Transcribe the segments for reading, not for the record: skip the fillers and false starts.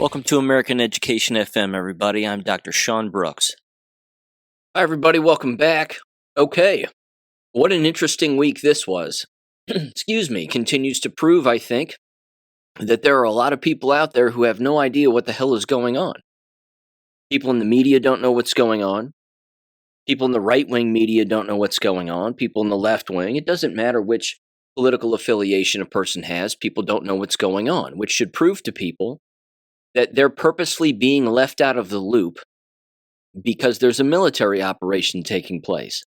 Welcome to American Education FM, everybody. I'm Dr. Sean Brooks. Hi, everybody. Welcome back. Okay, what an interesting week this was. Excuse me. Continues to prove, I think, that there are a lot of people out there who have no idea what the hell is going on. People in the media don't know what's going on. People in the right-wing media don't know what's going on. People in the left wing, it doesn't matter which political affiliation a person has, people don't know what's going on, which should prove to people that they're purposely being left out of the loop because there's a military operation taking place.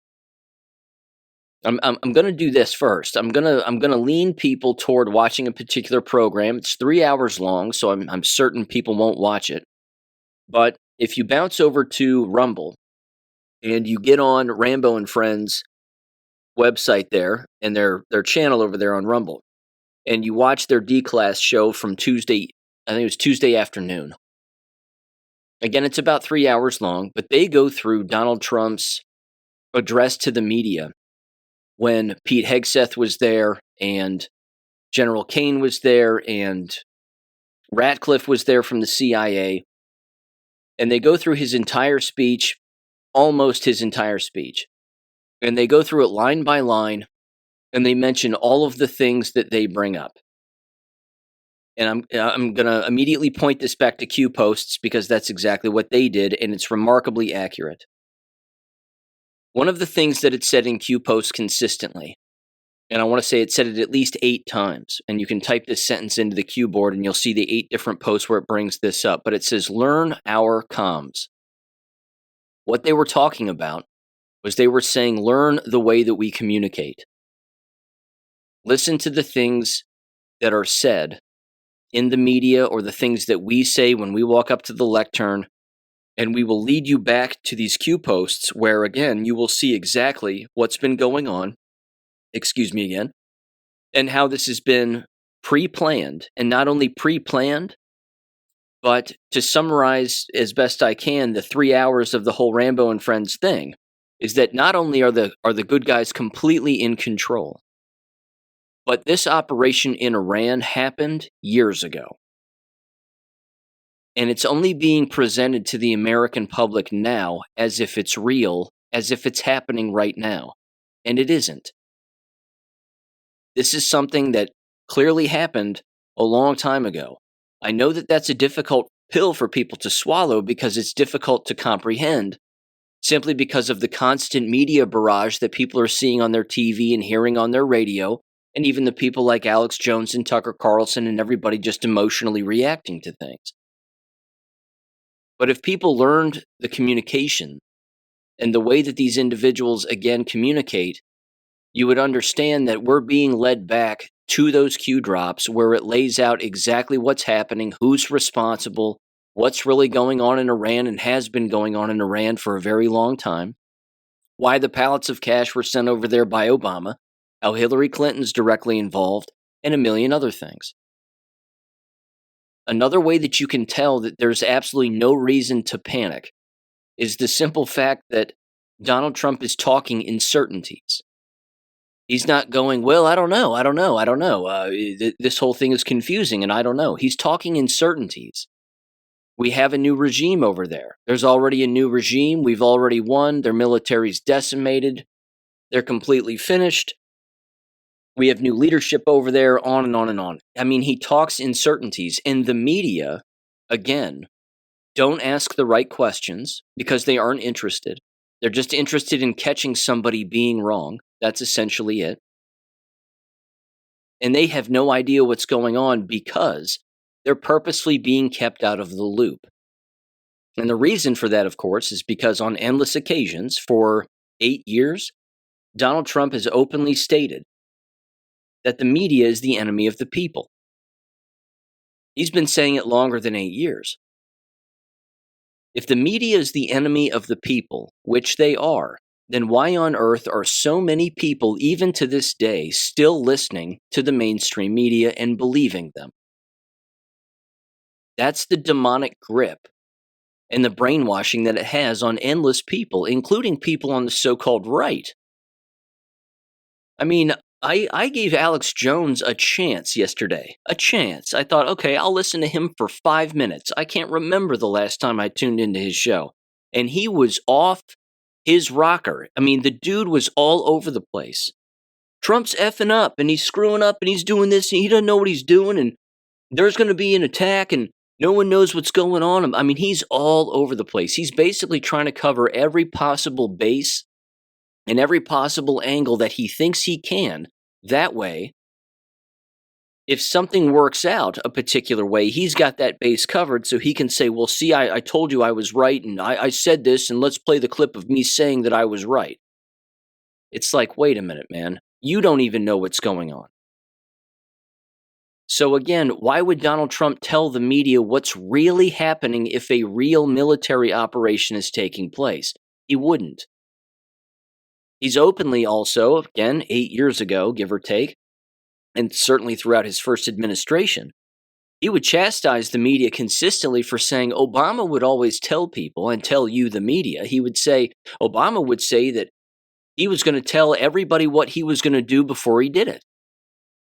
I'm going to do this first. I'm going to lean people toward watching a particular program. It's 3 hours long, so I'm certain people won't watch it. But if you bounce over to Rumble and you get on Rambo and Friends website there and their channel over there on Rumble, and you watch their D-Class show from Tuesday, I think it was Tuesday afternoon. Again, it's about 3 hours long, but they go through Donald Trump's address to the media when Pete Hegseth was there and General Kane was there and Ratcliffe was there from the CIA. And they go through his entire speech, almost his entire speech. And they go through it line by line, and they mention all of the things that they bring up. And I'm going to immediately point this back to Q Posts because that's exactly what they did, and it's remarkably accurate. One of the things that it said in Q Posts consistently, and I want to say it said it at least 8 times, and you can type this sentence into the Q board and you'll see the 8 different posts where it brings this up, but it says, learn our comms. What they were talking about was they were saying, learn the way that we communicate. Listen to the things that are said in the media or the things that we say when we walk up to the lectern, and we will lead you back to these Q posts where, again, you will see exactly what's been going on, and how this has been pre-planned, and not only pre-planned, but to summarize as best I can, the 3 hours of the whole Rambo and Friends thing is that not only are the good guys completely in control, but this operation in Iran happened years ago. And it's only being presented to the American public now as if it's real, as if it's happening right now. And it isn't. This is something that clearly happened a long time ago. I know that that's a difficult pill for people to swallow because it's difficult to comprehend, simply because of the constant media barrage that people are seeing on their TV and hearing on their radio, and even the people like Alex Jones and Tucker Carlson and everybody just emotionally reacting to things. But if people learned the communication and the way that these individuals, again, communicate, you would understand that we're being led back to those Q drops where it lays out exactly what's happening, who's responsible, what's really going on in Iran and has been going on in Iran for a very long time, why the pallets of cash were sent over there by Obama, how Hillary Clinton's directly involved, and a million other things. Another way that you can tell that there's absolutely no reason to panic is the simple fact that Donald Trump is talking in certainties. He's not going, well, I don't know. This whole thing is confusing, and I don't know. He's talking in certainties. We have a new regime over there. There's already a new regime. We've already won. Their military's decimated. They're completely finished. We have new leadership over there, on and on and on. I mean, he talks in certainties. And the media, again, don't ask the right questions because they aren't interested. They're just interested in catching somebody being wrong. That's essentially it. And they have no idea what's going on because they're purposely being kept out of the loop. And the reason for that, of course, is because on endless occasions for 8 years, Donald Trump has openly stated that the media is the enemy of the people. He's been saying it longer than 8 years. If the media is the enemy of the people, which they are, then why on earth are so many people, even to this day, still listening to the mainstream media and believing them? That's the demonic grip and the brainwashing that it has on endless people, including people on the so-called right. I mean, I gave Alex Jones a chance yesterday. A chance. I thought, okay, I'll listen to him for 5 minutes. I can't remember the last time I tuned into his show. And he was off his rocker. I mean, the dude was all over the place. Trump's effing up and he's screwing up and he's doing this and he doesn't know what he's doing and there's going to be an attack and no one knows what's going on. I mean, he's all over the place. He's basically trying to cover every possible base and every possible angle that he thinks he can. That way, if something works out a particular way, he's got that base covered so he can say, well, see, I told you I was right and I said this and let's play the clip of me saying that I was right. It's like, wait a minute, man. You don't even know what's going on. So again, why would Donald Trump tell the media what's really happening if a real military operation is taking place? He wouldn't. He's openly also, again, 8 years ago, give or take, and certainly throughout his first administration, he would chastise the media consistently for saying Obama would always tell people and tell you, the media, Obama would say that he was going to tell everybody what he was going to do before he did it.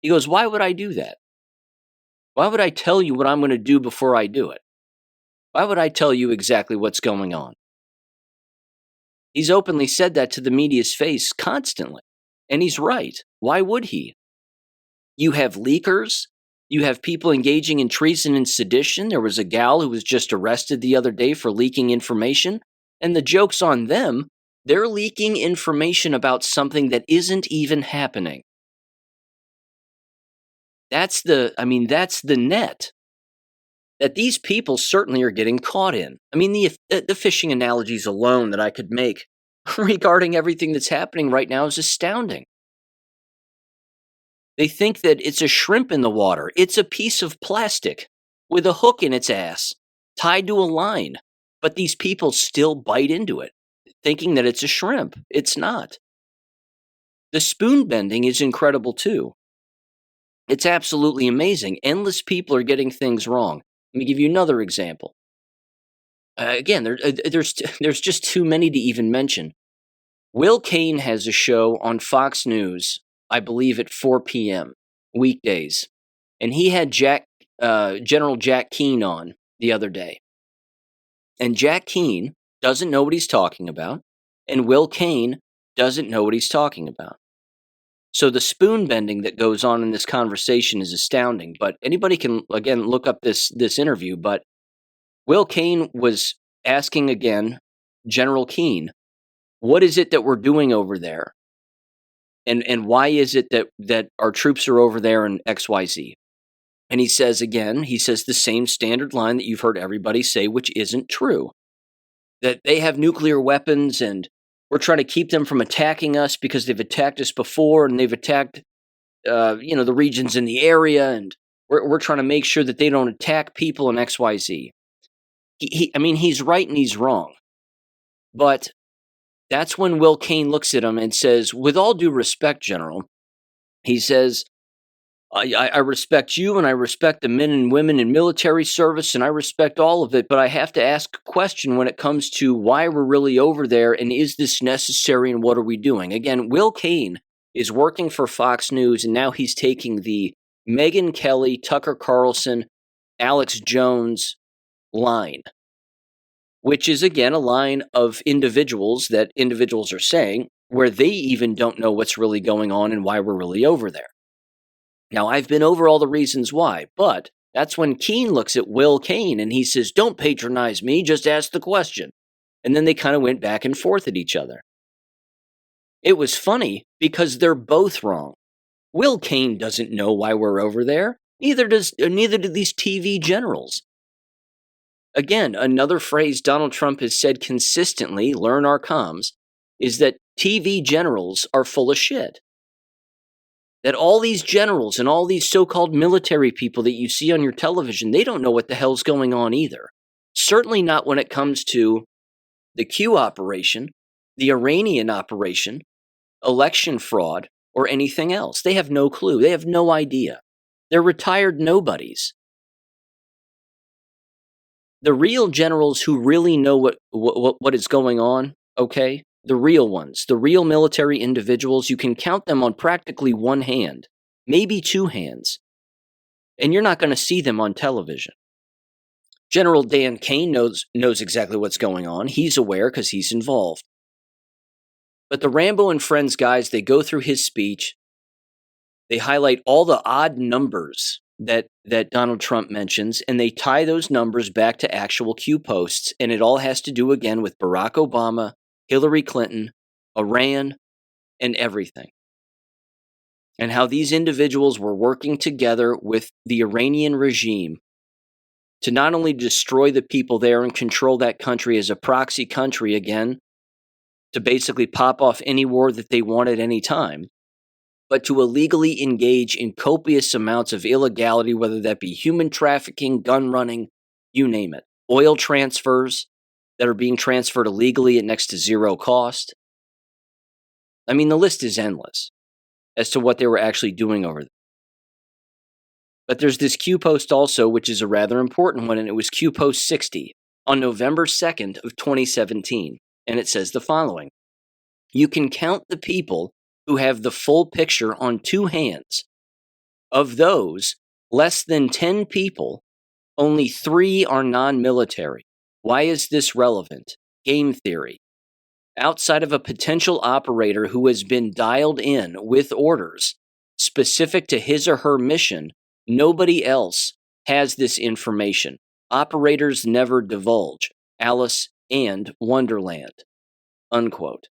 He goes, why would I do that? Why would I tell you what I'm going to do before I do it? Why would I tell you exactly what's going on? He's openly said that to the media's face constantly. And he's right. Why would he? You have leakers. You have people engaging in treason and sedition. There was a gal who was just arrested the other day for leaking information. And the joke's on them. They're leaking information about something that isn't even happening. That's the net that these people certainly are getting caught in. I mean, the fishing analogies alone that I could make regarding everything that's happening right now is astounding. They think that it's a shrimp in the water. It's a piece of plastic with a hook in its ass, tied to a line. But these people still bite into it, thinking that it's a shrimp. It's not. The spoon bending is incredible too. It's absolutely amazing. Endless people are getting things wrong. Let me give you another example. Again, there's just too many to even mention. Will Cain has a show on Fox News, I believe at 4 p.m. weekdays, and he had General Jack Keane on the other day. And Jack Keane doesn't know what he's talking about, and Will Cain doesn't know what he's talking about. So the spoon bending that goes on in this conversation is astounding. But anybody can, again, look up this interview. But Will Cain was asking again, General Keane, what is it that we're doing over there? And why is it that our troops are over there in XYZ? And he says the same standard line that you've heard everybody say, which isn't true. That they have nuclear weapons and we're trying to keep them from attacking us because they've attacked us before and they've attacked, the regions in the area, and we're trying to make sure that they don't attack people in XYZ. He's right and he's wrong. But that's when Will Cain looks at him and says, with all due respect, General, he says, I respect you and I respect the men and women in military service and I respect all of it, but I have to ask a question when it comes to why we're really over there and is this necessary and what are we doing? Again, Will Cain is working for Fox News and now he's taking the Megyn Kelly, Tucker Carlson, Alex Jones line, which is again a line of individuals that individuals are saying where they even don't know what's really going on and why we're really over there. Now, I've been over all the reasons why, but that's when Keane looks at Will Cain and he says, don't patronize me, just ask the question. And then they kind of went back and forth at each other. It was funny because they're both wrong. Will Cain doesn't know why we're over there. Neither do these TV generals. Again, another phrase Donald Trump has said consistently, learn our comms, is that TV generals are full of shit. That all these generals and all these so-called military people that you see on your television, they don't know what the hell's going on either. Certainly not when it comes to the Q operation, the Iranian operation, election fraud, or anything else. They have no clue. They have no idea. They're retired nobodies. The real generals who really know what is going on, okay, the real ones, the real military individuals, you can count them on practically one hand, maybe two hands, and you're not going to see them on television. General Dan Kane knows exactly what's going on. He's aware because he's involved. But the Rambo and Friends guys, they go through his speech. They highlight all the odd numbers that Donald Trump mentions, and they tie those numbers back to actual Q posts. And it all has to do, again, with Barack Obama, Hillary Clinton, Iran, and everything. And how these individuals were working together with the Iranian regime to not only destroy the people there and control that country as a proxy country again, to basically pop off any war that they want at any time, but to illegally engage in copious amounts of illegality, whether that be human trafficking, gun running, you name it. Oil transfers that are being transferred illegally at next to zero cost. I mean, the list is endless as to what they were actually doing over there. But there's this Q post also, which is a rather important one, and it was Q post 60 on November 2nd of 2017. And it says the following: you can count the people who have the full picture on two hands. Of those, less than 10 people, only 3 are non-military. Why is this relevant? Game theory. Outside of a potential operator who has been dialed in with orders specific to his or her mission, nobody else has this information. Operators never divulge. Alice and Wonderland. Unquote.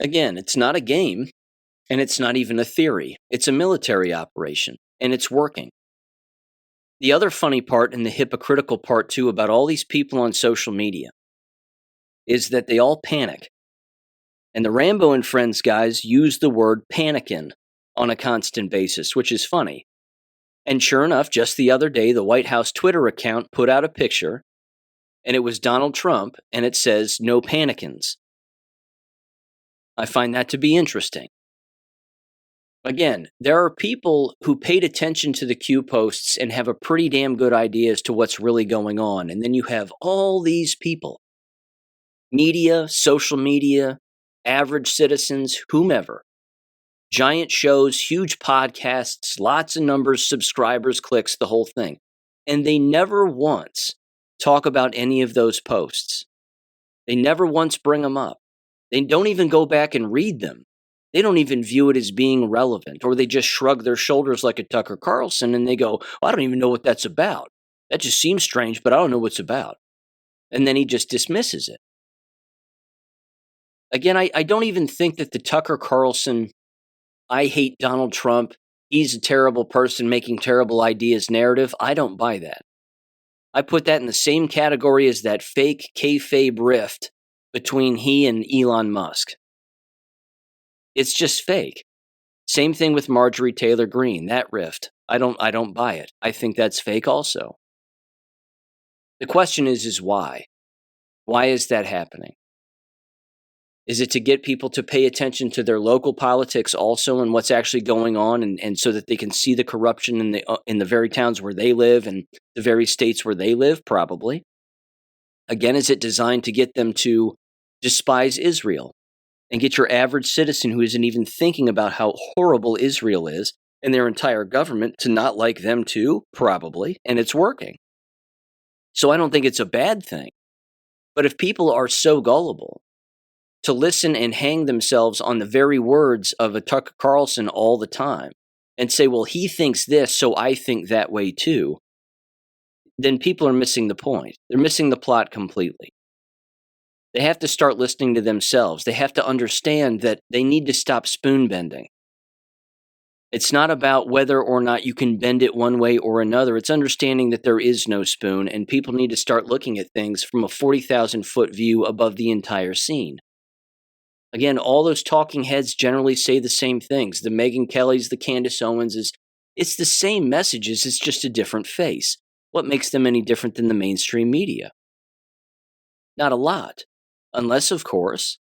Again, it's not a game, and it's not even a theory. It's a military operation, and it's working. The other funny part, and the hypocritical part too, about all these people on social media is that they all panic. And the Rambo and Friends guys use the word Panican on a constant basis, which is funny. And sure enough, just the other day, the White House Twitter account put out a picture, and it was Donald Trump, and it says, "No Panicans." I find that to be interesting. Again, there are people who paid attention to the Q posts and have a pretty damn good idea as to what's really going on. And then you have all these people, media, social media, average citizens, whomever, giant shows, huge podcasts, lots of numbers, subscribers, clicks, the whole thing. And they never once talk about any of those posts. They never once bring them up. They don't even go back and read them. They don't even view it as being relevant, or they just shrug their shoulders like a Tucker Carlson and they go, "I don't even know what that's about. That just seems strange, but I don't know what it's about." And then he just dismisses it. Again, I don't even think that the Tucker Carlson, "I hate Donald Trump, he's a terrible person making terrible ideas" narrative, I don't buy that. I put that in the same category as that fake kayfabe rift between he and Elon Musk. It's just fake. Same thing with Marjorie Taylor Greene, that rift. I don't buy it. I think that's fake also. The question is why? Why is that happening? Is it to get people to pay attention to their local politics also and what's actually going on, and so that they can see the corruption in the very towns where they live and the very states where they live? Probably. Again, is it designed to get them to despise Israel and get your average citizen who isn't even thinking about how horrible Israel is and their entire government to not like them too? Probably. And it's working. So I don't think it's a bad thing. But if people are so gullible to listen and hang themselves on the very words of a Tucker Carlson all the time and say, "Well, he thinks this, so I think that way too," then people are missing the point. They're missing the plot completely. They have to start listening to themselves. They have to understand that they need to stop spoon bending. It's not about whether or not you can bend it one way or another. It's understanding that there is no spoon, and people need to start looking at things from a 40,000-foot view above the entire scene. Again, all those talking heads generally say the same things. The Megyn Kellys, the Candace Owenses, it's the same messages, it's just a different face. What makes them any different than the mainstream media? Not a lot. Unless, of course,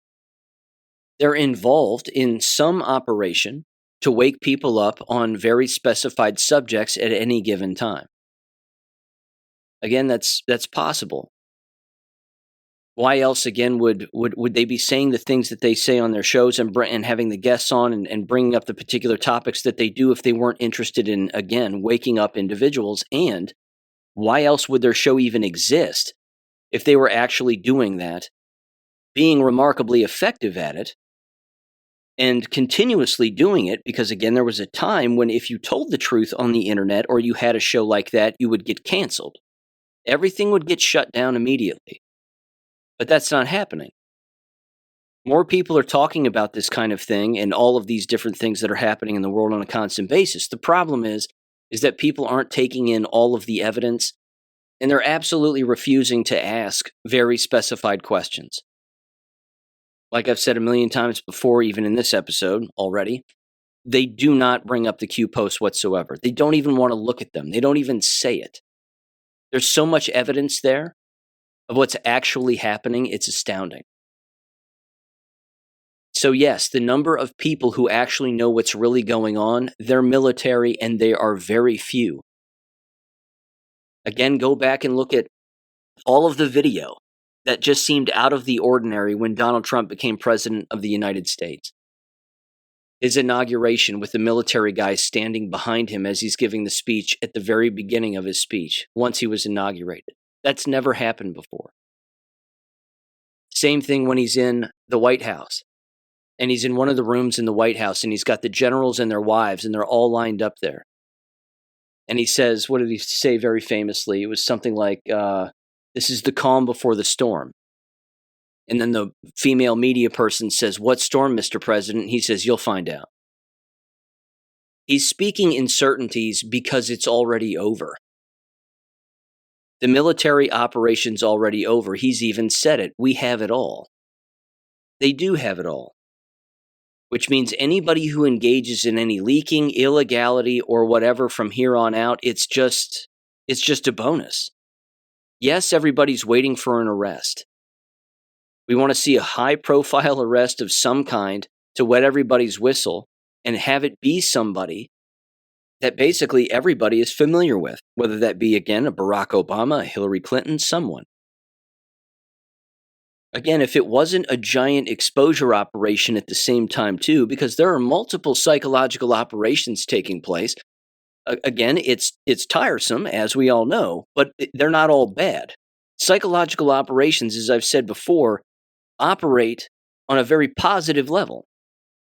they're involved in some operation to wake people up on very specified subjects at any given time. Again, that's possible. Why else, again, would they be saying the things that they say on their shows and having the guests on and bringing up the particular topics that they do if they weren't interested in, again, waking up individuals? And why else would their show even exist if they were actually doing that, being remarkably effective at it, and continuously doing it? Because, again, there was a time when if you told the truth on the internet or you had a show like that, you would get canceled. Everything would get shut down immediately. But that's not happening. More people are talking about this kind of thing and all of these different things that are happening in the world on a constant basis. The problem is that people aren't taking in all of the evidence, and they're absolutely refusing to ask very specified questions. Like I've said a million times before, even in this episode already, they do not bring up the Q posts whatsoever. They don't even want to look at them. They don't even say it. There's so much evidence there of what's actually happening, it's astounding. So yes, the number of people who actually know what's really going on, they're military and they are very few. Again, go back and look at all of the video that just seemed out of the ordinary when Donald Trump became president of the United States. His inauguration with the military guys standing behind him as he's giving the speech at the very beginning of his speech, once he was inaugurated. That's never happened before. Same thing when he's in the White House. And he's in one of the rooms in the White House, and he's got the generals and their wives, and they're all lined up there. And he says, what did he say very famously? It was something like, this is the calm before the storm. And then the female media person says, what storm, Mr. President? He says, you'll find out. He's speaking in certainties because it's already over. The military operation's already over. He's even said it. We have it all. They do have it all. Which means anybody who engages in any leaking, illegality, or whatever from here on out, it's just a bonus. Yes, everybody's waiting for an arrest. We want to see a high-profile arrest of some kind to wet everybody's whistle and have it be somebody that basically everybody is familiar with, whether that be, again, a Barack Obama, a Hillary Clinton, someone. Again, if it wasn't a giant exposure operation at the same time, too, because there are multiple psychological operations taking place. Again, it's tiresome, as we all know, but they're not all bad. Psychological operations, as I've said before, operate on a very positive level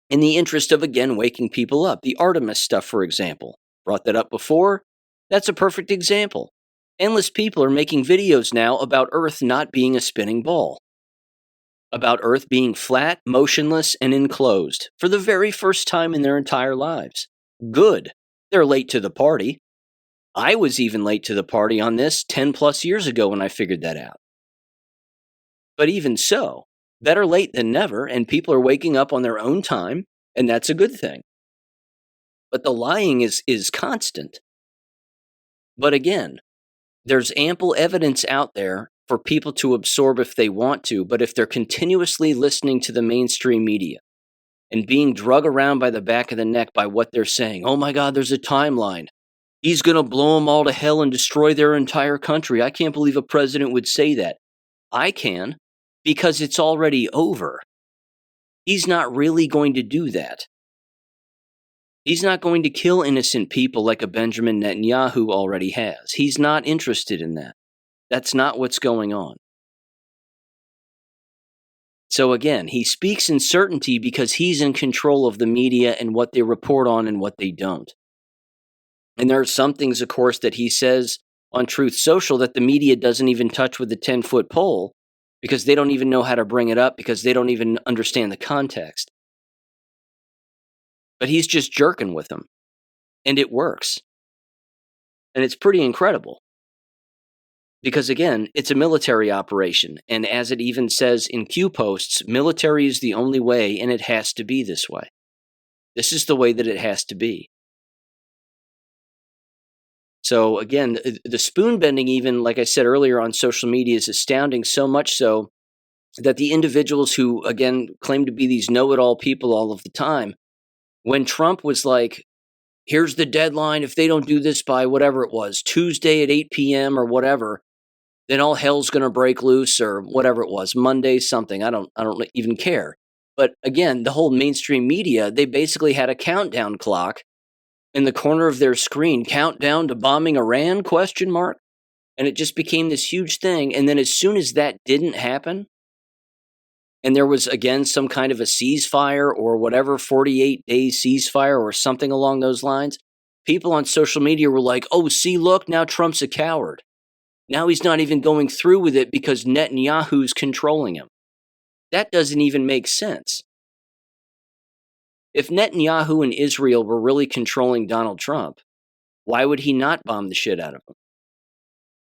in the interest of, again, waking people up. The Artemis stuff, for example, brought that up before. That's a perfect example. Endless people are making videos now about Earth not being a spinning ball. About Earth being flat, motionless, and enclosed for the very first time in their entire lives. Good. They're late to the party. I was even late to the party on this 10 plus years ago when I figured that out. But even so, better late than never, and people are waking up on their own time, and that's a good thing. But the lying is constant. But again, there's ample evidence out there for people to absorb if they want to, but if they're continuously listening to the mainstream media and being drug around by the back of the neck by what they're saying, oh my God, there's a timeline. He's going to blow them all to hell and destroy their entire country. I can't believe a president would say that. I can, because it's already over. He's not really going to do that. He's not going to kill innocent people like a Benjamin Netanyahu already has. He's not interested in that. That's not what's going on. So again, he speaks in certainty because he's in control of the media and what they report on and what they don't. And there are some things, of course, that he says on Truth Social that the media doesn't even touch with a 10-foot pole because they don't even know how to bring it up because they don't even understand the context. But he's just jerking with them. And it works. And it's pretty incredible. Because again, it's a military operation. And as it even says in Q posts, military is the only way and it has to be this way. This is the way that it has to be. So again, the spoon bending, even like I said earlier on social media, is astounding, so much so that the individuals who, again, claim to be these know-it-all people all of the time, when Trump was like, here's the deadline, if they don't do this by whatever it was, Tuesday at 8 p.m. or whatever, then all hell's going to break loose, or whatever it was, Monday something. I don't even care. But again, the whole mainstream media, they basically had a countdown clock in the corner of their screen, countdown to bombing Iran, question mark. And it just became this huge thing. And then as soon as that didn't happen, and there was, again, some kind of a ceasefire or whatever, 48-day ceasefire or something along those lines, people on social media were like, oh, see, look, now Trump's a coward. Now he's not even going through with it because Netanyahu's controlling him. That doesn't even make sense. If Netanyahu and Israel were really controlling Donald Trump, why would he not bomb the shit out of him?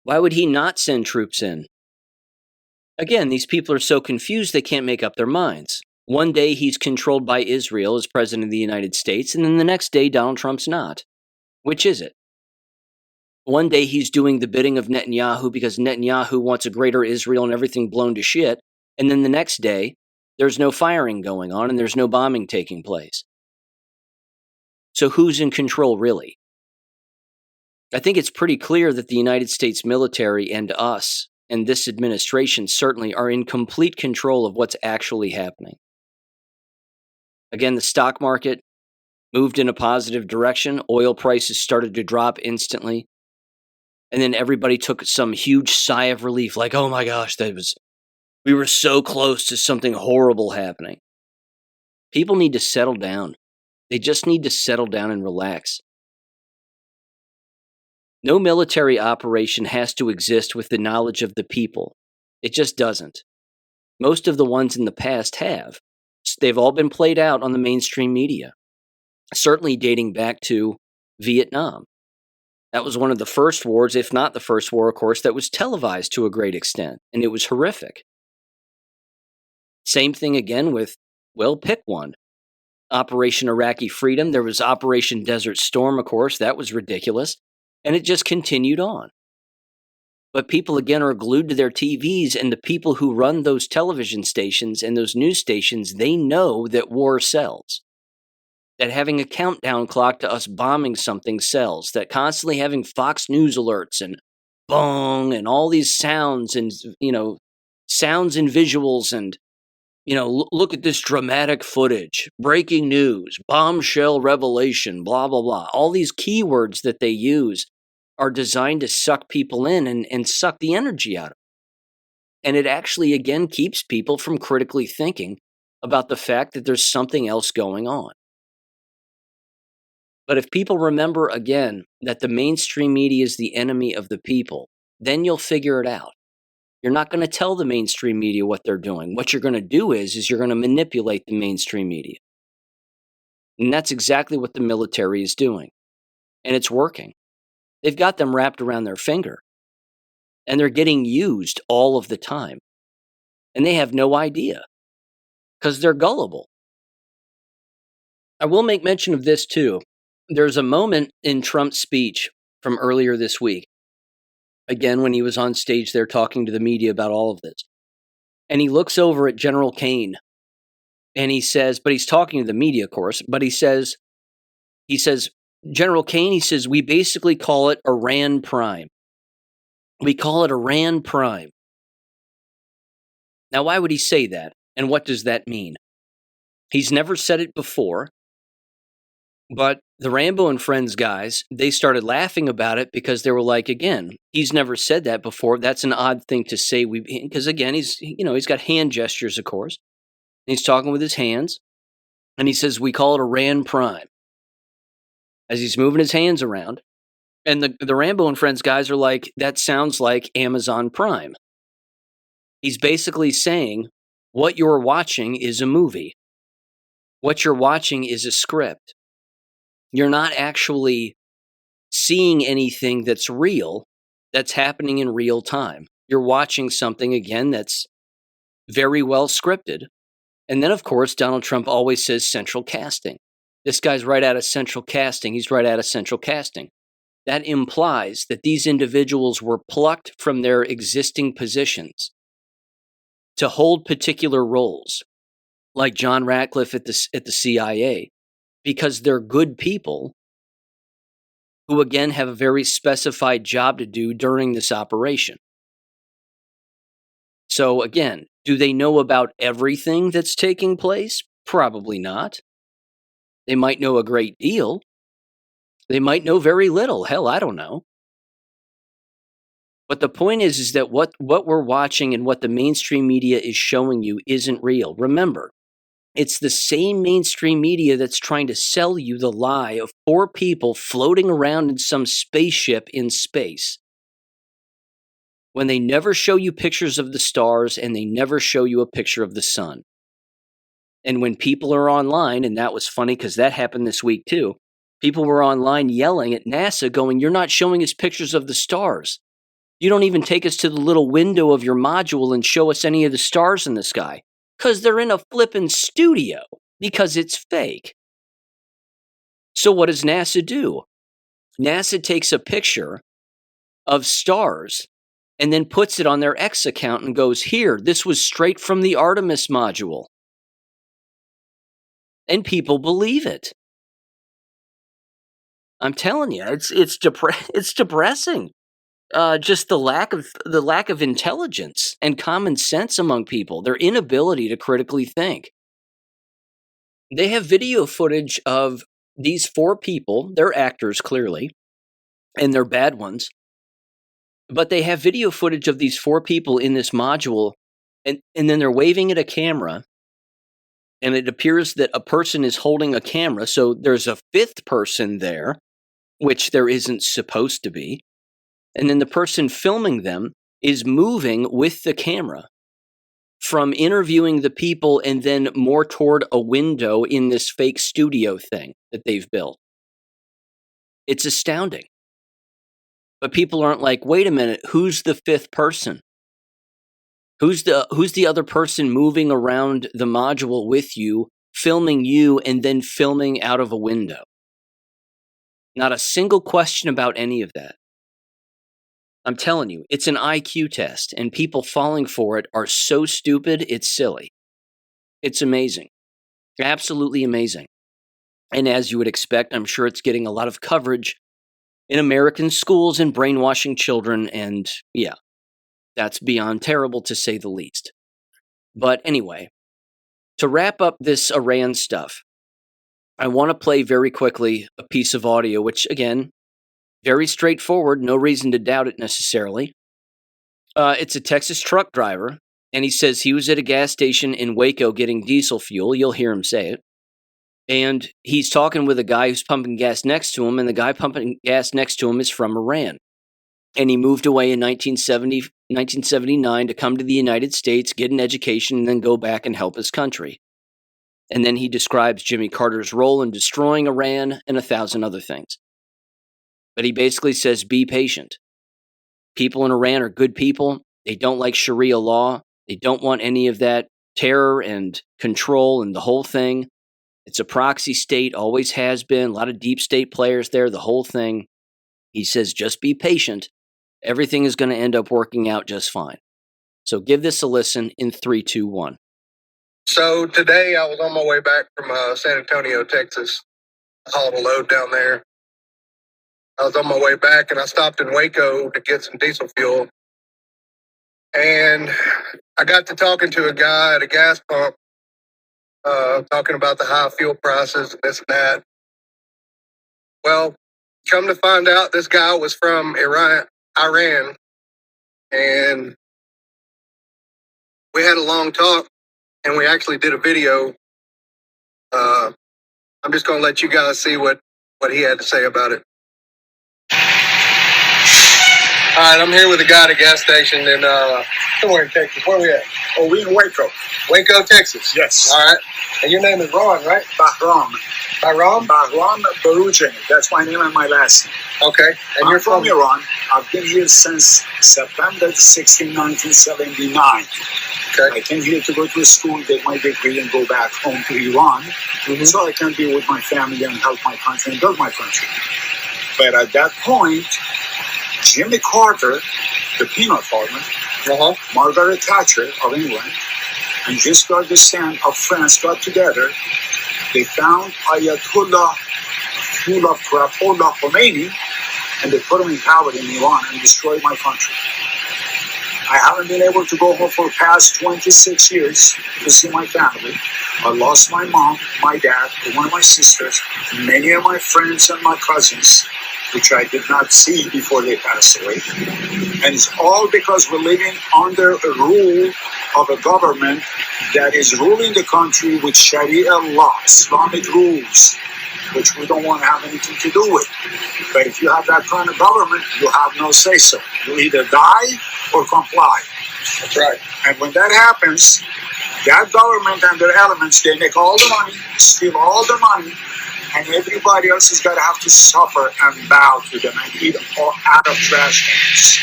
Why would he not send troops in? Again, these people are so confused they can't make up their minds. One day he's controlled by Israel as president of the United States, and then the next day Donald Trump's not. Which is it? One day he's doing the bidding of Netanyahu because Netanyahu wants a greater Israel and everything blown to shit, and then the next day there's no firing going on and there's no bombing taking place. So who's in control, really? I think it's pretty clear that the United States military and us and this administration certainly are in complete control of what's actually happening. Again, the stock market moved in a positive direction. Oil prices started to drop instantly. And then everybody took some huge sigh of relief, like, oh my gosh, we were so close to something horrible happening. People need to settle down. They just need to settle down and relax. No military operation has to exist with the knowledge of the people. It just doesn't. Most of the ones in the past have. They've all been played out on the mainstream media, certainly dating back to Vietnam. That was one of the first wars, if not the first war, of course, that was televised to a great extent, and it was horrific. Same thing again with, well, pick one. Operation Iraqi Freedom. There was Operation Desert Storm, of course. That was ridiculous. And it just continued on. But people, again, are glued to their TVs, and the people who run those television stations and those news stations, they know that war sells. That having a countdown clock to us bombing something sells. That constantly having Fox News alerts and bong and all these sounds and, sounds and visuals and, look at this dramatic footage, breaking news, bombshell revelation, blah, blah, blah. All these keywords that they use are designed to suck people in and suck the energy out of them. And it actually, again, keeps people from critically thinking about the fact that there's something else going on. But if people remember, again, that the mainstream media is the enemy of the people, then you'll figure it out. You're not going to tell the mainstream media what they're doing. What you're going to do is you're going to manipulate the mainstream media. And that's exactly what the military is doing. And it's working. They've got them wrapped around their finger. And they're getting used all of the time. And they have no idea. Because they're gullible. I will make mention of this too. There's a moment in Trump's speech from earlier this week. Again, when he was on stage there talking to the media about all of this. And he looks over at General Kane and he says, but he's talking to the media, of course, but he says, General Kane, he says, we basically call it Iran Prime. We call it Iran Prime. Now, why would he say that? And what does that mean? He's never said it before. But the Rambo and Friends guys, they started laughing about it because they were like, again, he's never said that before. That's an odd thing to say. Because again, he's got hand gestures, of course. And he's talking with his hands. And he says, we call it Iran Prime. As he's moving his hands around. And the Rambo and Friends guys are like, that sounds like Amazon Prime. He's basically saying, what you're watching is a movie. What you're watching is a script. You're not actually seeing anything that's real, that's happening in real time. You're watching something, again, that's very well scripted. And then, of course, Donald Trump always says central casting. This guy's right out of central casting. He's right out of central casting. That implies that these individuals were plucked from their existing positions to hold particular roles, like John Ratcliffe at the CIA. Because they're good people who, again, have a very specified job to do during this operation. So again, do they know about everything that's taking place? Probably not. They might know a great deal. They might know very little. Hell, I don't know. But the point is that what we're watching and what the mainstream media is showing you isn't real. Remember, it's the same mainstream media that's trying to sell you the lie of 4 people floating around in some spaceship in space, when they never show you pictures of the stars and they never show you a picture of the sun. And when people are online, and that was funny because that happened this week too, people were online yelling at NASA going, "You're not showing us pictures of the stars. You don't even take us to the little window of your module and show us any of the stars in the sky." Because they're in a flippin' studio, because it's fake. So what does NASA do? NASA takes a picture of stars and then puts it on their X account and goes, "Here, this was straight from the Artemis module." And people believe it. I'm telling you, it's depressing. Just the lack of intelligence and common sense among people, their inability to critically think. They have video footage of these 4 people. They're actors, clearly, and they're bad ones. But they have video footage of these 4 people in this module, and then they're waving at a camera, and it appears that a person is holding a camera, so there's a 5th person there, which there isn't supposed to be. And then the person filming them is moving with the camera from interviewing the people and then more toward a window in this fake studio thing that they've built. It's astounding. But people aren't like, wait a minute, who's the 5th person? Who's the other person moving around the module with you, filming you, and then filming out of a window? Not a single question about any of that. I'm telling you, it's an IQ test, and people falling for it are so stupid, it's silly. It's amazing. Absolutely amazing. And as you would expect, I'm sure it's getting a lot of coverage in American schools and brainwashing children, and yeah, that's beyond terrible to say the least. But anyway, to wrap up this Iran stuff, I want to play very quickly a piece of audio, which again, very straightforward, no reason to doubt it necessarily. It's a Texas truck driver, and he says he was at a gas station in Waco getting diesel fuel. You'll hear him say it. And he's talking with a guy who's pumping gas next to him, and the guy pumping gas next to him is from Iran. And he moved away in 1979 to come to the United States, get an education, and then go back and help his country. And then he describes Jimmy Carter's role in destroying Iran and 1,000 other things. But he basically says, be patient. People in Iran are good people. They don't like Sharia law. They don't want any of that terror and control and the whole thing. It's a proxy state, always has been. A lot of deep state players there, the whole thing. He says, just be patient. Everything is going to end up working out just fine. So give this a listen in 3, 2, 1. So today I was on my way back from San Antonio, Texas. I hauled a load down there. I was on my way back and I stopped in Waco to get some diesel fuel. And I got to talking to a guy at a gas pump, talking about the high fuel prices and this and that. Well, come to find out, this guy was from Iran, and we had a long talk, and we actually did a video. I'm just going to let you guys see what he had to say about it. All right, I'm here with a guy at a gas station in somewhere in Texas. Where are we at? Oh, we're in Waco. Waco, Texas. Yes. All right. And your name is Ron, right? Bahram. Bahram? Bahram Barujan. That's my name and my last name. Okay. And I'm you're from Iran. I've been here since September 16, 1979. Okay. I came here to go to school, get my degree, and go back home to Iran. So I can be with my family and help my country and build my country. But at that point, Jimmy Carter, the peanut farmer, Margaret Thatcher of England, and Giscard d'Estaing of France got together. They found Ayatollah Khomeini, and they put him in power in Iran and destroyed my country. I haven't been able to go home for the past 26 years to see my family. I lost my mom, my dad, one of my sisters, many of my friends and my cousins, which I did not see before they passed away. And it's all because we're living under a rule of a government that is ruling the country with Sharia law, Islamic rules, which we don't want to have anything to do with. But if you have that kind of government, you have no say-so. You either die or comply. That's right. And when that happens, that government and their elements, they make all the money, steal all the money, and everybody else is going to have to suffer and bow to them and eat all out of trash cans.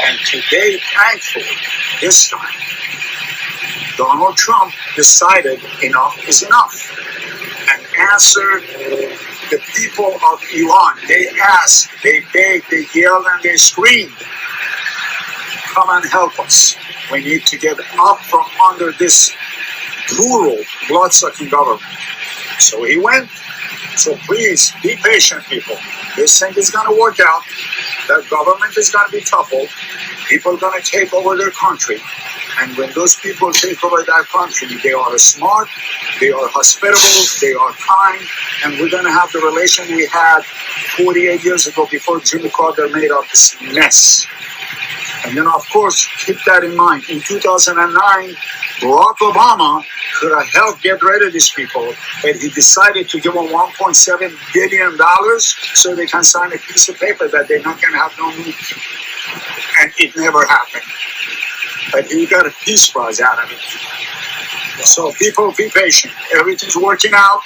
And today, thankfully, this time, Donald Trump decided enough is enough and answered the people of Iran. They asked, they begged, they yelled, and they screamed, come and help us. We need to get up from under this brutal, blood-sucking government. So he went. So please, be patient, people. This thing is going to work out. The government is going to be toppled. People are going to take over their country. And when those people take over that country, they are smart, they are hospitable, they are kind, and we're going to have the relation we had 48 years ago before Jimmy Carter made up this mess. And then, of course, keep that in mind. In 2009, Barack Obama could have helped get rid of these people, but he decided to give them $1.7 billion so they can sign a piece of paper that they're not going to have no meat. And it never happened. But he got a peace prize out of it. So people, be patient. Everything's working out.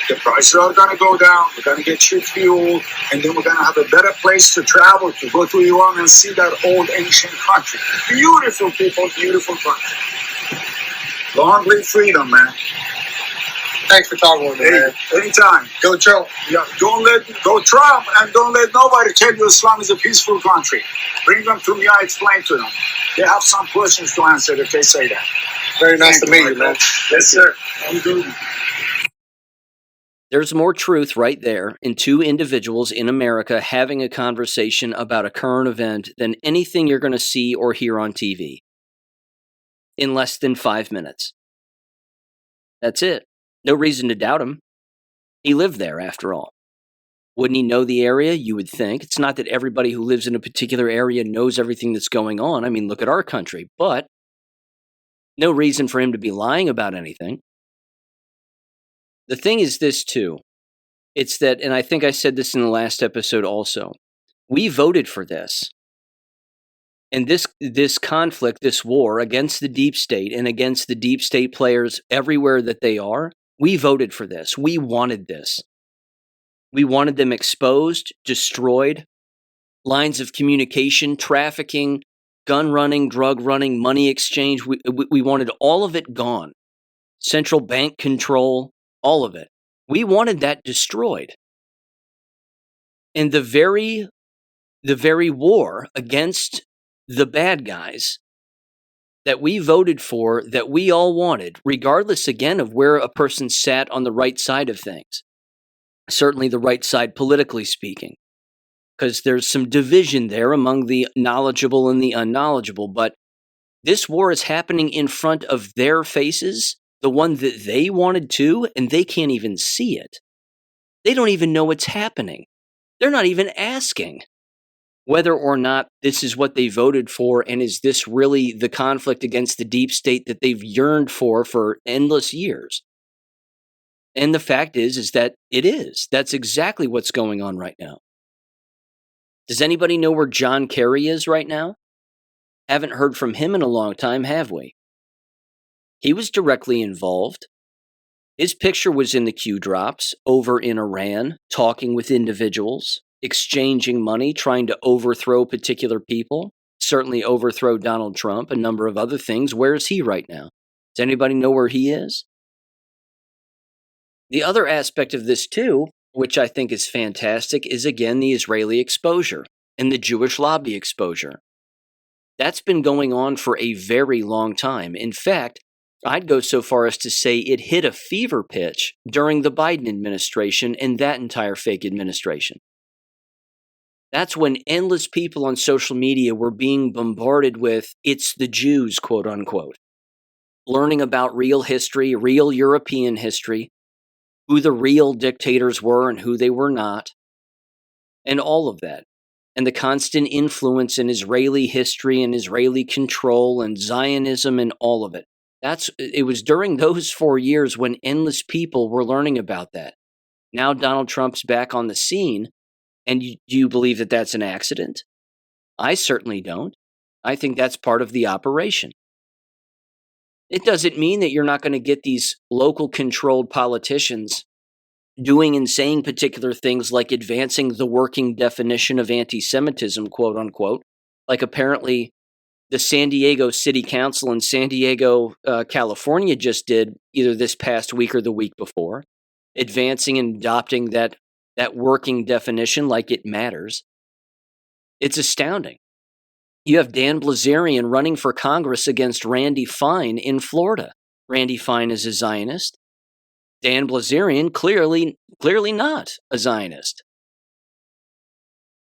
The prices are going to go down. We're going to get cheap fuel. And then we're going to have a better place to travel, to go to Iran and see that old ancient country. Beautiful people, beautiful country. Long live freedom, man. Thanks for talking with me, man. Anytime. Go Trump. Yeah, go Trump, and don't let nobody tell you Islam is a peaceful country. Bring them to me, I explain to them. They have some questions to answer if they say that. Very nice to meet you, man. Yes, sir. There's more truth right there in two individuals in America having a conversation about a current event than anything you're going to see or hear on TV in less than 5 minutes. That's it. No reason to doubt him. He lived there, after all. Wouldn't he know the area? You would think. It's not that everybody who lives in a particular area knows everything that's going on. I mean, look at our country. But no reason for him to be lying about anything. The thing is this, too. It's that, and I think I said this in the last episode also, we voted for this. And this conflict, this war against the deep state and against the deep state players everywhere that they are, we voted for this. We wanted this. We wanted them exposed, destroyed, lines of communication, trafficking, gun running, drug running, money exchange. We wanted all of it gone. Central bank control, all of it. We wanted that destroyed. And the very war against the bad guys that we voted for, that we all wanted, regardless, again, of where a person sat on the right side of things. Certainly the right side, politically speaking, because there's some division there among the knowledgeable and the unknowledgeable. But this war is happening in front of their faces, the one that they wanted to, and they can't even see it. They don't even know what's happening. They're not even asking whether or not this is what they voted for, and is this really the conflict against the deep state that they've yearned for endless years. And the fact is that it is. That's exactly what's going on right now. Does anybody know where John Kerry is right now? Haven't heard from him in a long time, have we? He was directly involved. His picture was in the Q drops over in Iran, talking with individuals, exchanging money, trying to overthrow particular people, certainly overthrow Donald Trump, a number of other things. Where is he right now? Does anybody know where he is? The other aspect of this, too, which I think is fantastic, is again the Israeli exposure and the Jewish lobby exposure. That's been going on for a very long time. In fact, I'd go so far as to say it hit a fever pitch during the Biden administration and that entire fake administration. That's when endless people on social media were being bombarded with, it's the Jews, quote unquote. Learning about real history, real European history, who the real dictators were and who they were not, and all of that. And the constant influence in Israeli history and Israeli control and Zionism and all of it. It was during those 4 years when endless people were learning about that. Now Donald Trump's back on the scene, and do you believe that that's an accident? I certainly don't. I think that's part of the operation. It doesn't mean that you're not going to get these local controlled politicians doing and saying particular things like advancing the working definition of anti-Semitism, quote unquote, like apparently the San Diego City Council in San Diego, California just did either this past week or the week before, advancing and adopting that working definition like it matters. It's astounding. You have Dan Blazarian running for Congress against Randy Fine in Florida. Randy Fine is a Zionist. Dan Blazarian clearly not a Zionist.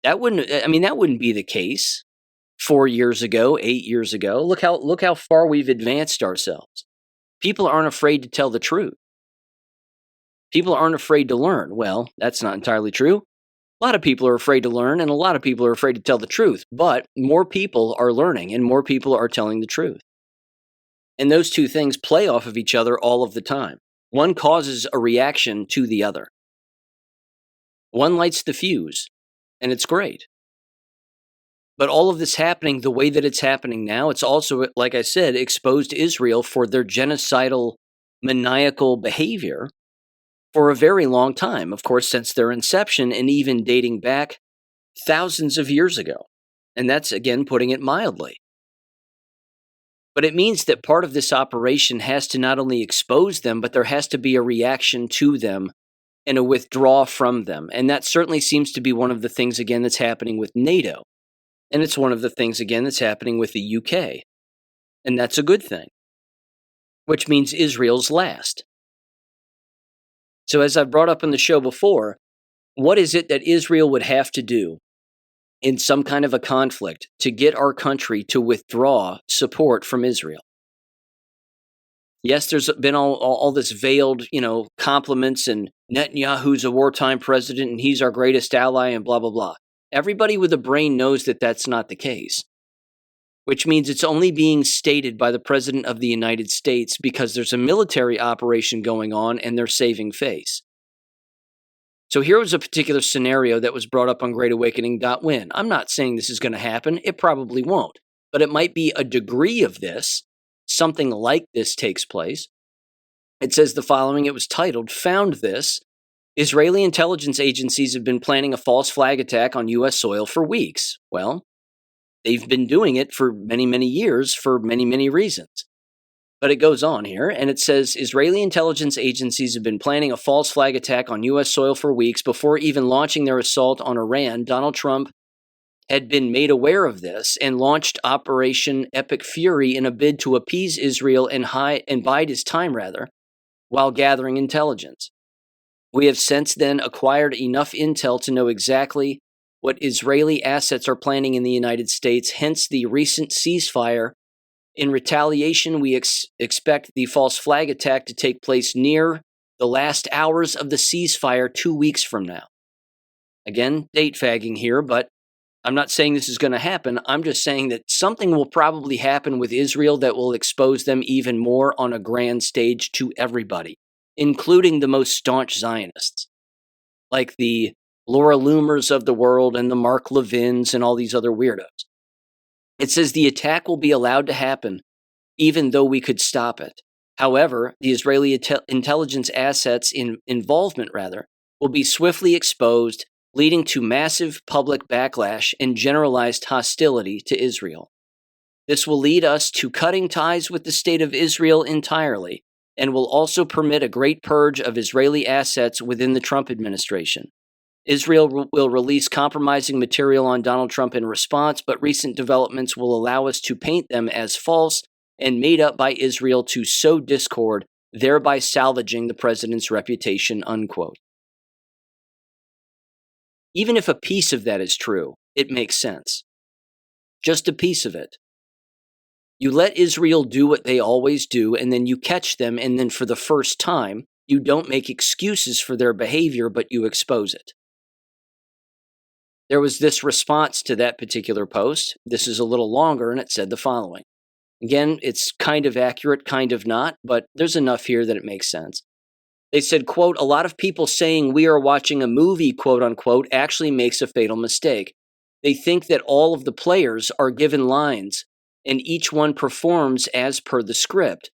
That wouldn't be the case 4 years ago, 8 years ago. Look how far we've advanced ourselves. People aren't afraid to tell the truth. People aren't afraid to learn. Well, that's not entirely true. A lot of people are afraid to learn, and a lot of people are afraid to tell the truth. But more people are learning, and more people are telling the truth. And those two things play off of each other all of the time. One causes a reaction to the other. One lights the fuse, and it's great. But all of this happening the way that it's happening now, it's also, like I said, exposed Israel for their genocidal, maniacal behavior for a very long time, of course, since their inception and even dating back thousands of years ago. And that's, again, putting it mildly. But it means that part of this operation has to not only expose them, but there has to be a reaction to them and a withdrawal from them. And that certainly seems to be one of the things, again, that's happening with NATO. And it's one of the things, again, that's happening with the UK. And that's a good thing, which means Israel's last. So as I've brought up on the show before, what is it that Israel would have to do in some kind of a conflict to get our country to withdraw support from Israel? Yes, there's been all this veiled, compliments, and Netanyahu's a wartime president and he's our greatest ally and blah, blah, blah. Everybody with a brain knows that that's not the case, which means it's only being stated by the President of the United States because there's a military operation going on and they're saving face. So here was a particular scenario that was brought up on GreatAwakening.win. I'm not saying this is going to happen. It probably won't. But it might be a degree of this. Something like this takes place. It says the following. It was titled, "Found This. Israeli intelligence agencies have been planning a false flag attack on U.S. soil for weeks." Well, they've been doing it for many, many years for many, many reasons. But it goes on here, and it says, Israeli intelligence agencies have been planning a false flag attack on U.S. soil for weeks before even launching their assault on Iran. Donald Trump had been made aware of this and launched Operation Epic Fury in a bid to appease Israel and bide his time, while gathering intelligence. We have since then acquired enough intel to know exactly what Israeli assets are planning in the United States, hence the recent ceasefire. In retaliation, we expect the false flag attack to take place near the last hours of the ceasefire 2 weeks from now. Again, date fagging here, but I'm not saying this is going to happen. I'm just saying that something will probably happen with Israel that will expose them even more on a grand stage to everybody, including the most staunch Zionists, like the Laura Loomers of the world and the Mark Levins and all these other weirdos. It says the attack will be allowed to happen, even though we could stop it. However, the Israeli intelligence assets involvement will be swiftly exposed, leading to massive public backlash and generalized hostility to Israel. This will lead us to cutting ties with the state of Israel entirely, and will also permit a great purge of Israeli assets within the Trump administration. Israel will release compromising material on Donald Trump in response, but recent developments will allow us to paint them as false and made up by Israel to sow discord, thereby salvaging the president's reputation, unquote. Even if a piece of that is true, it makes sense. Just a piece of it. You let Israel do what they always do, and then you catch them, and then for the first time, you don't make excuses for their behavior, but you expose it. There was this response to that particular post. This is a little longer, and it said the following. Again, it's kind of accurate, kind of not, but there's enough here that it makes sense. They said, quote, a lot of people saying we are watching a movie, quote unquote, actually makes a fatal mistake. They think that all of the players are given lines and each one performs as per the script.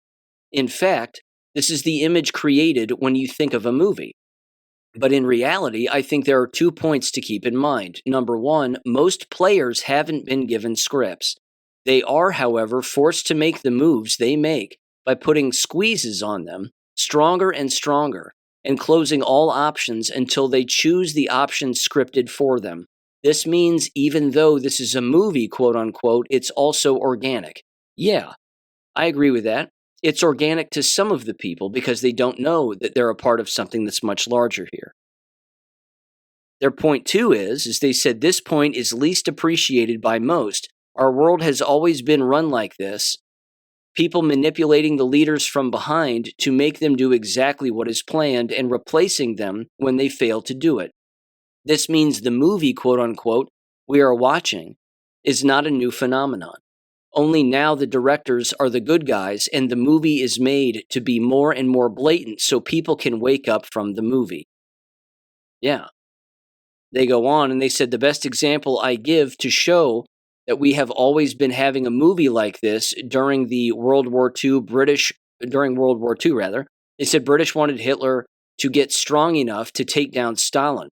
In fact, this is the image created when you think of a movie. But in reality, I think there are 2 points to keep in mind. Number one, most players haven't been given scripts. They are, however, forced to make the moves they make by putting squeezes on them, stronger and stronger, and closing all options until they choose the option scripted for them. This means even though this is a movie, quote unquote, it's also organic. Yeah, I agree with that. It's organic to some of the people because they don't know that they're a part of something that's much larger here. Their point two is they said this point is least appreciated by most. Our world has always been run like this. People manipulating the leaders from behind to make them do exactly what is planned and replacing them when they fail to do it. This means the movie, quote unquote, we are watching is not a new phenomenon. Only now the directors are the good guys and the movie is made to be more and more blatant so people can wake up from the movie. Yeah. They go on and they said the best example I give to show that we have always been having a movie like this during the World War II, They said British wanted Hitler to get strong enough to take down Stalin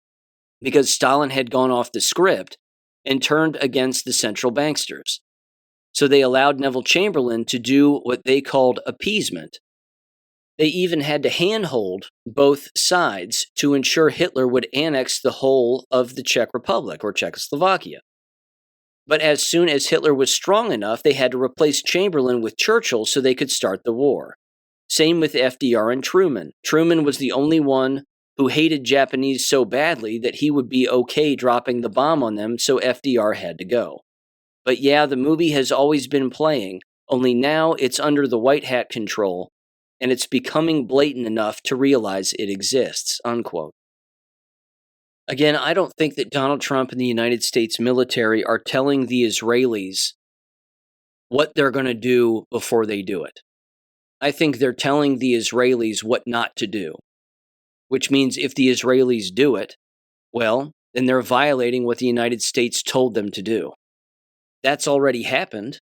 because Stalin had gone off the script and turned against the central banksters. So they allowed Neville Chamberlain to do what they called appeasement. They even had to handhold both sides to ensure Hitler would annex the whole of the Czech Republic or Czechoslovakia. But as soon as Hitler was strong enough, they had to replace Chamberlain with Churchill so they could start the war. Same with FDR and Truman. Truman was the only one who hated Japanese so badly that he would be okay dropping the bomb on them, so FDR had to go. But yeah, the movie has always been playing, only now it's under the white hat control, and it's becoming blatant enough to realize it exists, unquote. Again, I don't think that Donald Trump and the United States military are telling the Israelis what they're going to do before they do it. I think they're telling the Israelis what not to do, which means if the Israelis do it, well, then they're violating what the United States told them to do. That's already happened,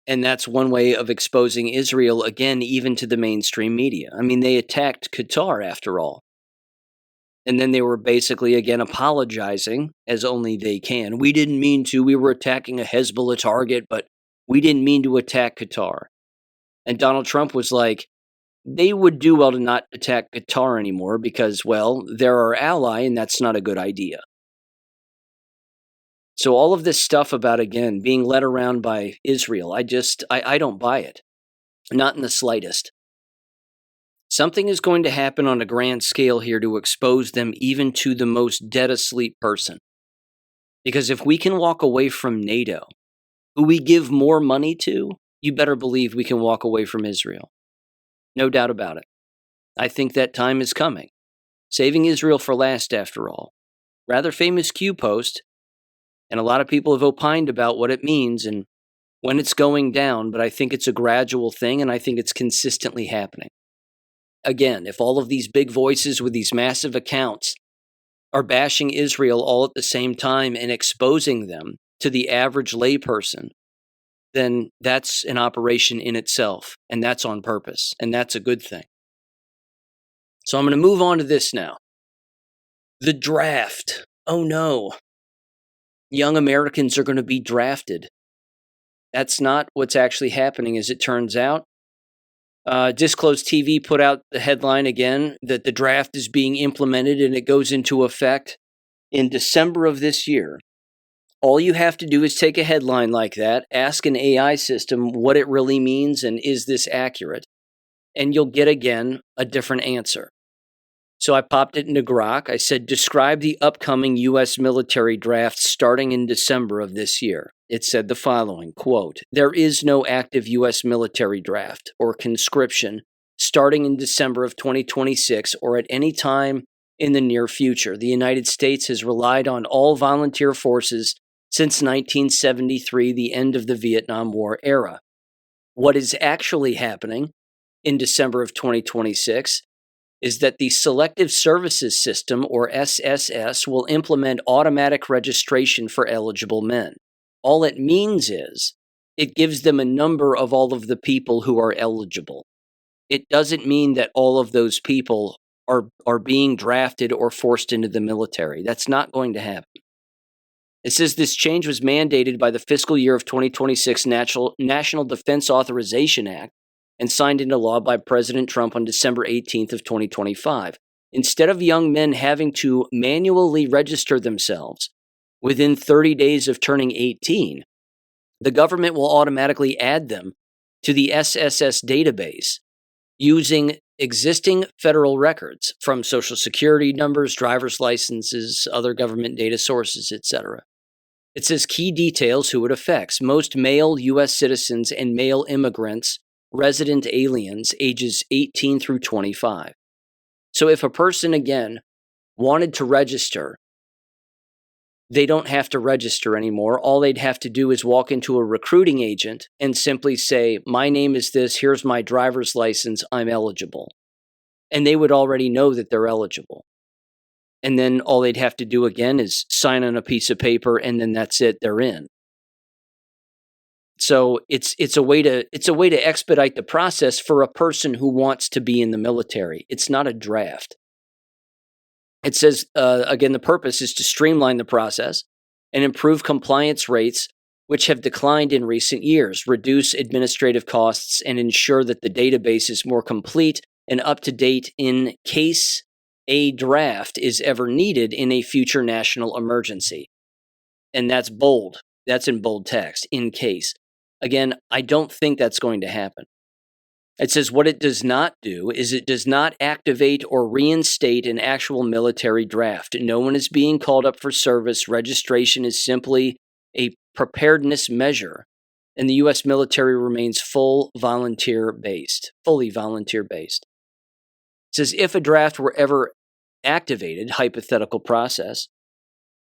and that's one way of exposing Israel again, even to the mainstream media. I mean, they attacked Qatar after all. And then they were basically, again, apologizing as only they can. We didn't mean to. We were attacking a Hezbollah target, but we didn't mean to attack Qatar. And Donald Trump was like, they would do well to not attack Qatar anymore because, well, they're our ally, and that's not a good idea. So all of this stuff about, again, being led around by Israel, I don't buy it. Not in the slightest. Something is going to happen on a grand scale here to expose them even to the most dead asleep person. Because if we can walk away from NATO, who we give more money to, you better believe we can walk away from Israel. No doubt about it. I think that time is coming. Saving Israel for last, after all. Rather famous Q post, and a lot of people have opined about what it means and when it's going down, but I think it's a gradual thing, and I think it's consistently happening. Again, if all of these big voices with these massive accounts are bashing Israel all at the same time and exposing them to the average layperson, then that's an operation in itself, and that's on purpose, and that's a good thing. So I'm going to move on to this now. The draft. Oh no. Young Americans are going to be drafted. That's not what's actually happening, as it turns out. Disclosed TV put out the headline again that the draft is being implemented and it goes into effect in December of this year. All you have to do is take a headline like that, ask an AI system what it really means and is this accurate, and you'll get again a different answer. So I popped it into Grok. I said, describe the upcoming U.S. military draft starting in December of this year. It said the following, quote, there is no active U.S. military draft or conscription starting in December of 2026 or at any time in the near future. The United States has relied on all volunteer forces since 1973, the end of the Vietnam War era. What is actually happening in December of 2026 is that the Selective Services System, or SSS, will implement automatic registration for eligible men. All it means is it gives them a number of all of the people who are eligible. It doesn't mean that all of those people are being drafted or forced into the military. That's not going to happen. It says this change was mandated by the fiscal year of 2026 National Defense Authorization Act and signed into law by President Trump on December 18th of 2025. Instead of young men having to manually register themselves within 30 days of turning 18, the government will automatically add them to the SSS database using existing federal records from Social Security numbers, driver's licenses, other government data sources, etc. It says key details who it affects. Most male U.S. citizens and male immigrants, resident aliens, ages 18 through 25. So if a person, again, wanted to register, they don't have to register anymore. All they'd have to do is walk into a recruiting agent and simply say, my name is this, here's my driver's license, I'm eligible. And they would already know that they're eligible. And then all they'd have to do again is sign on a piece of paper, and then that's it, they're in. So it's a way to expedite the process for a person who wants to be in the military. It's not a draft. It says, again, the purpose is to streamline the process and improve compliance rates, which have declined in recent years, reduce administrative costs, and ensure that the database is more complete and up to date in case a draft is ever needed in a future national emergency. And that's bold. That's in bold text, in case. Again, I don't think that's going to happen. It says what it does not do is it does not activate or reinstate an actual military draft. No one is being called up for service. Registration is simply a preparedness measure, and the U.S. military remains fully volunteer-based. It says if a draft were ever activated, hypothetical process,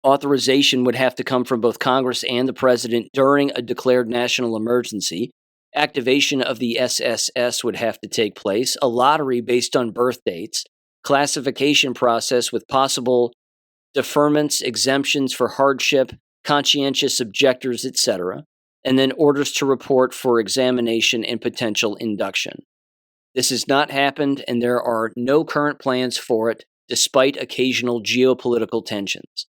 authorization would have to come from both Congress and the President during a declared national emergency. Activation of the SSS would have to take place, a lottery based on birth dates, classification process with possible deferments, exemptions for hardship, conscientious objectors, etc., and then orders to report for examination and potential induction. This has not happened, and there are no current plans for it, despite occasional geopolitical tensions.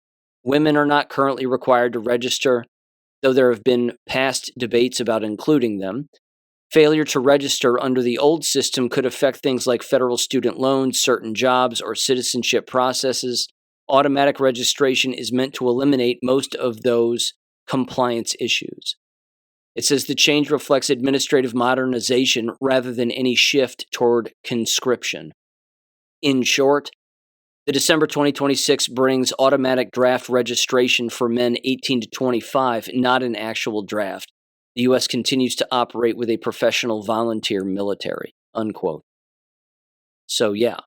Women are not currently required to register, though there have been past debates about including them. Failure to register under the old system could affect things like federal student loans, certain jobs, or citizenship processes. Automatic registration is meant to eliminate most of those compliance issues. It says the change reflects administrative modernization rather than any shift toward conscription. In short, the December 2026 brings automatic draft registration for men 18 to 25, not an actual draft. The U.S. continues to operate with a professional volunteer military, unquote. So, yeah.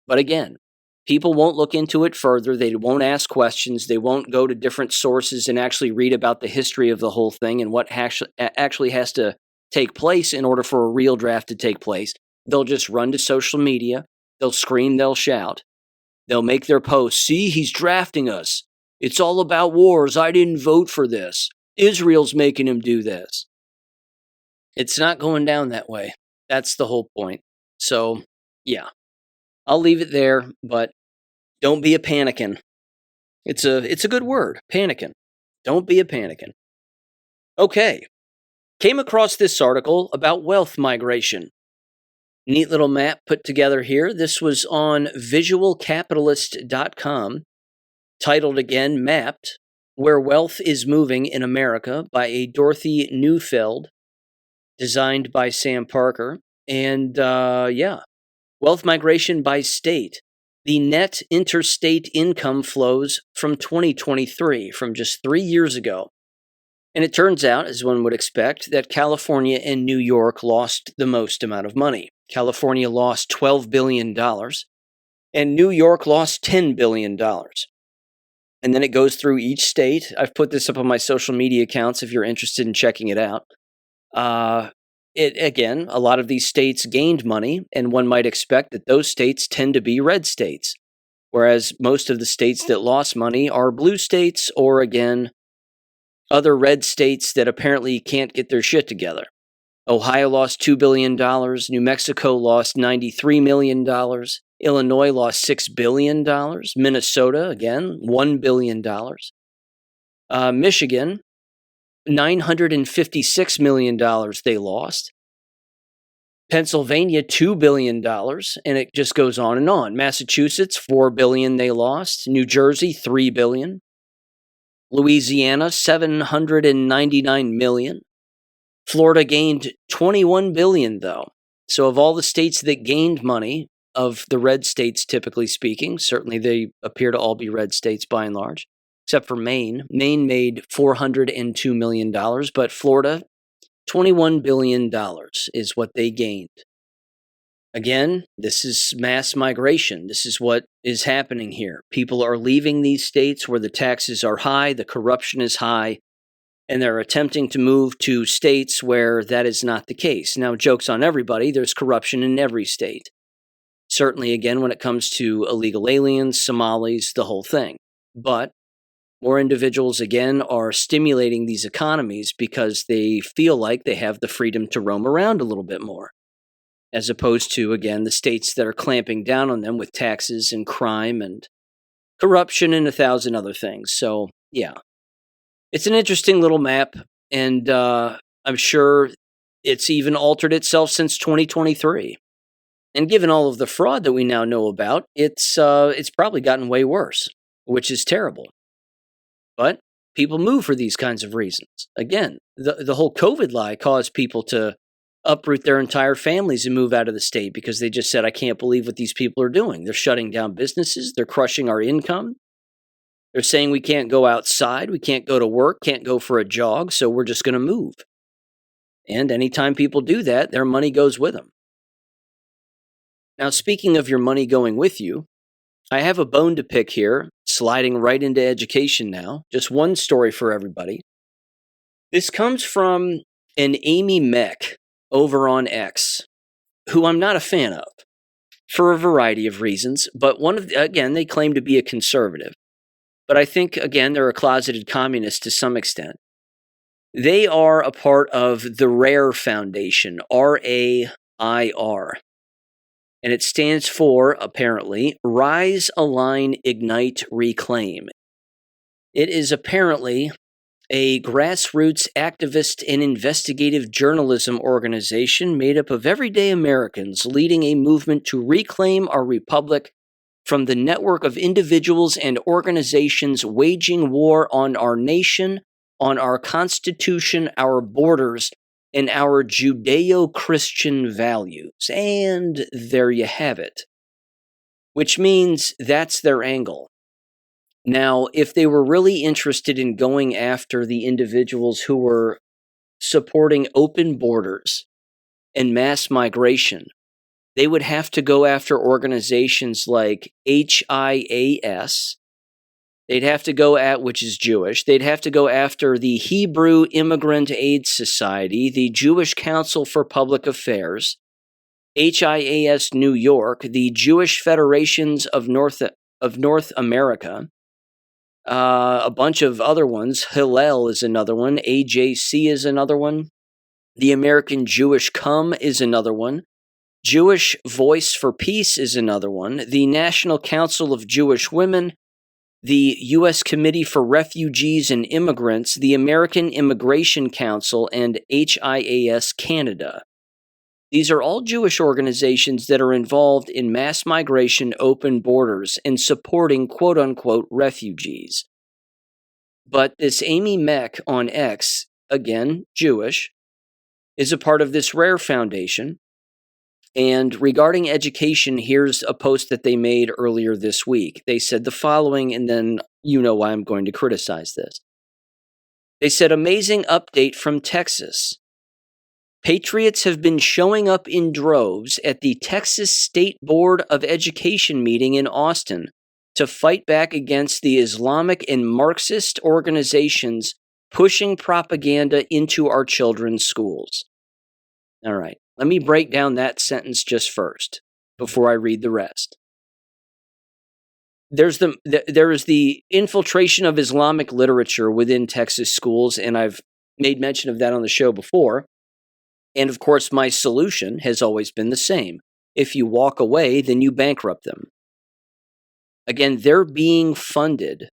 But again, people won't look into it further. They won't ask questions. They won't go to different sources and actually read about the history of the whole thing and what actually has to take place in order for a real draft to take place. They'll just run to social media. They'll scream, they'll shout. They'll make their posts. See, he's drafting us. It's all about wars. I didn't vote for this. Israel's making him do this. It's not going down that way. That's the whole point. So, yeah. I'll leave it there, but don't be a panican. It's a good word, panican. Don't be a panican. Okay. Came across this article about wealth migration. Neat little map put together here. This was on visualcapitalist.com, titled again, Mapped, Where Wealth is Moving in America by a Dorothy Neufeld, designed by Sam Parker. And, yeah, Wealth migration by state. The net interstate income flows from 2023, from just 3 years ago. And it turns out, as one would expect, that California and New York lost the most amount of money. California lost $12 billion, and New York lost $10 billion. And then it goes through each state. I've put this up on my social media accounts if you're interested in checking it out. Again, a lot of these states gained money, and one might expect that those states tend to be red states, whereas most of the states that lost money are blue states or, again, other red states that apparently can't get their shit together. Ohio lost $2 billion. New Mexico lost $93 million. Illinois lost $6 billion. Minnesota, again, $1 billion. Michigan, $956 million they lost. Pennsylvania, $2 billion, and it just goes on and on. Massachusetts, $4 billion they lost. New Jersey, $3 billion. Louisiana, $799 million. Florida gained $21 billion, though. So of all the states that gained money, of the red states typically speaking, certainly they appear to all be red states by and large, except for Maine. Maine made $402 million, but Florida, $21 billion is what they gained. Again, this is mass migration. This is what is happening here. People are leaving these states where the taxes are high, the corruption is high, and they're attempting to move to states where that is not the case. Now, joke's on everybody, there's corruption in every state. Certainly, again, when it comes to illegal aliens, Somalis, the whole thing. But more individuals, again, are stimulating these economies because they feel like they have the freedom to roam around a little bit more, as opposed to, again, the states that are clamping down on them with taxes and crime and corruption and 1,000 other things. So, yeah. It's an interesting little map, and I'm sure it's even altered itself since 2023. And given all of the fraud that we now know about, it's probably gotten way worse, which is terrible. But people move for these kinds of reasons. Again, the whole COVID lie caused people to uproot their entire families and move out of the state because they just said, I can't believe what these people are doing. They're shutting down businesses. They're crushing our income. They're saying we can't go outside. We can't go to work, can't go for a jog, so we're just going to move. And anytime people do that, their money goes with them. Now, speaking of your money going with you, I have a bone to pick here, sliding right into education now. Just one story for everybody. This comes from an Amy Meck over on X, who I'm not a fan of for a variety of reasons. But again, they claim to be a conservative. But I think, again, they're a closeted communist to some extent. They are a part of the RAIR Foundation, RAIR. And it stands for, apparently, Rise, Align, Ignite, Reclaim. It is apparently a grassroots activist and investigative journalism organization made up of everyday Americans leading a movement to reclaim our republic from the network of individuals and organizations waging war on our nation, on our Constitution, our borders, and our Judeo-Christian values. And there you have it. Which means that's their angle. Now, if they were really interested in going after the individuals who were supporting open borders and mass migration, they would have to go after organizations like HIAS. They'd have to go at, which is Jewish, they'd have to go after the Hebrew Immigrant Aid Society, the Jewish Council for Public Affairs, HIAS New York, the Jewish Federations of North America, a bunch of other ones. Hillel is another one. AJC is another one. The American Jewish Come is another one. Jewish Voice for Peace is another one. The National Council of Jewish Women, the U.S. Committee for Refugees and Immigrants, the American Immigration Council, and HIAS Canada. These are all Jewish organizations that are involved in mass migration, open borders, and supporting quote-unquote refugees. But this Amy Meck on X, again, Jewish, is a part of this RAIR Foundation, And regarding education, here's a post that they made earlier this week. They said the following, and then you know why I'm going to criticize this. They said, amazing update from Texas. Patriots have been showing up in droves at the Texas State Board of Education meeting in Austin to fight back against the Islamic and Marxist organizations pushing propaganda into our children's schools. All right, let me break down that sentence just first before I read the rest. There is the infiltration of Islamic literature within Texas schools, and I've made mention of that on the show before. And of course, my solution has always been the same. If you walk away, then you bankrupt them. Again, they're being funded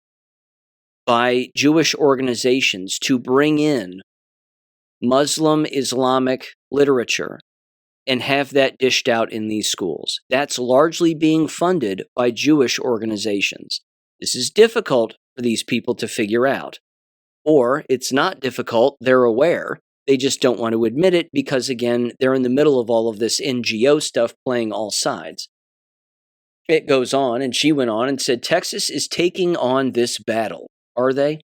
by Jewish organizations to bring in Muslim Islamic literature and have that dished out in these schools. That's largely being funded by Jewish organizations. This is difficult for these people to figure out. Or it's not difficult, they're aware. They just don't want to admit it because, again, they're in the middle of all of this NGO stuff playing all sides. It goes on, and she went on and said, Texas is taking on this battle. Are they?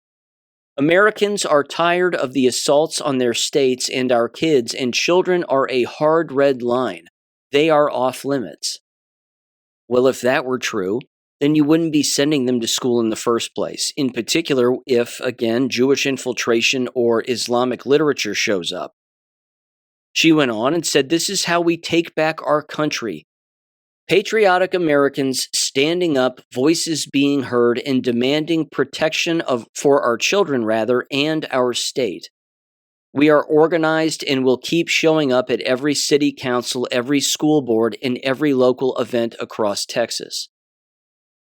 Americans are tired of the assaults on their states, and our kids and children are a hard red line. They are off limits. Well, if that were true, then you wouldn't be sending them to school in the first place. In particular, if, again, Jewish infiltration or Islamic literature shows up. She went on and said, this is how we take back our country. Patriotic Americans standing up, voices being heard, and demanding protection for our children, and our state. We are organized and will keep showing up at every city council, every school board, and every local event across Texas.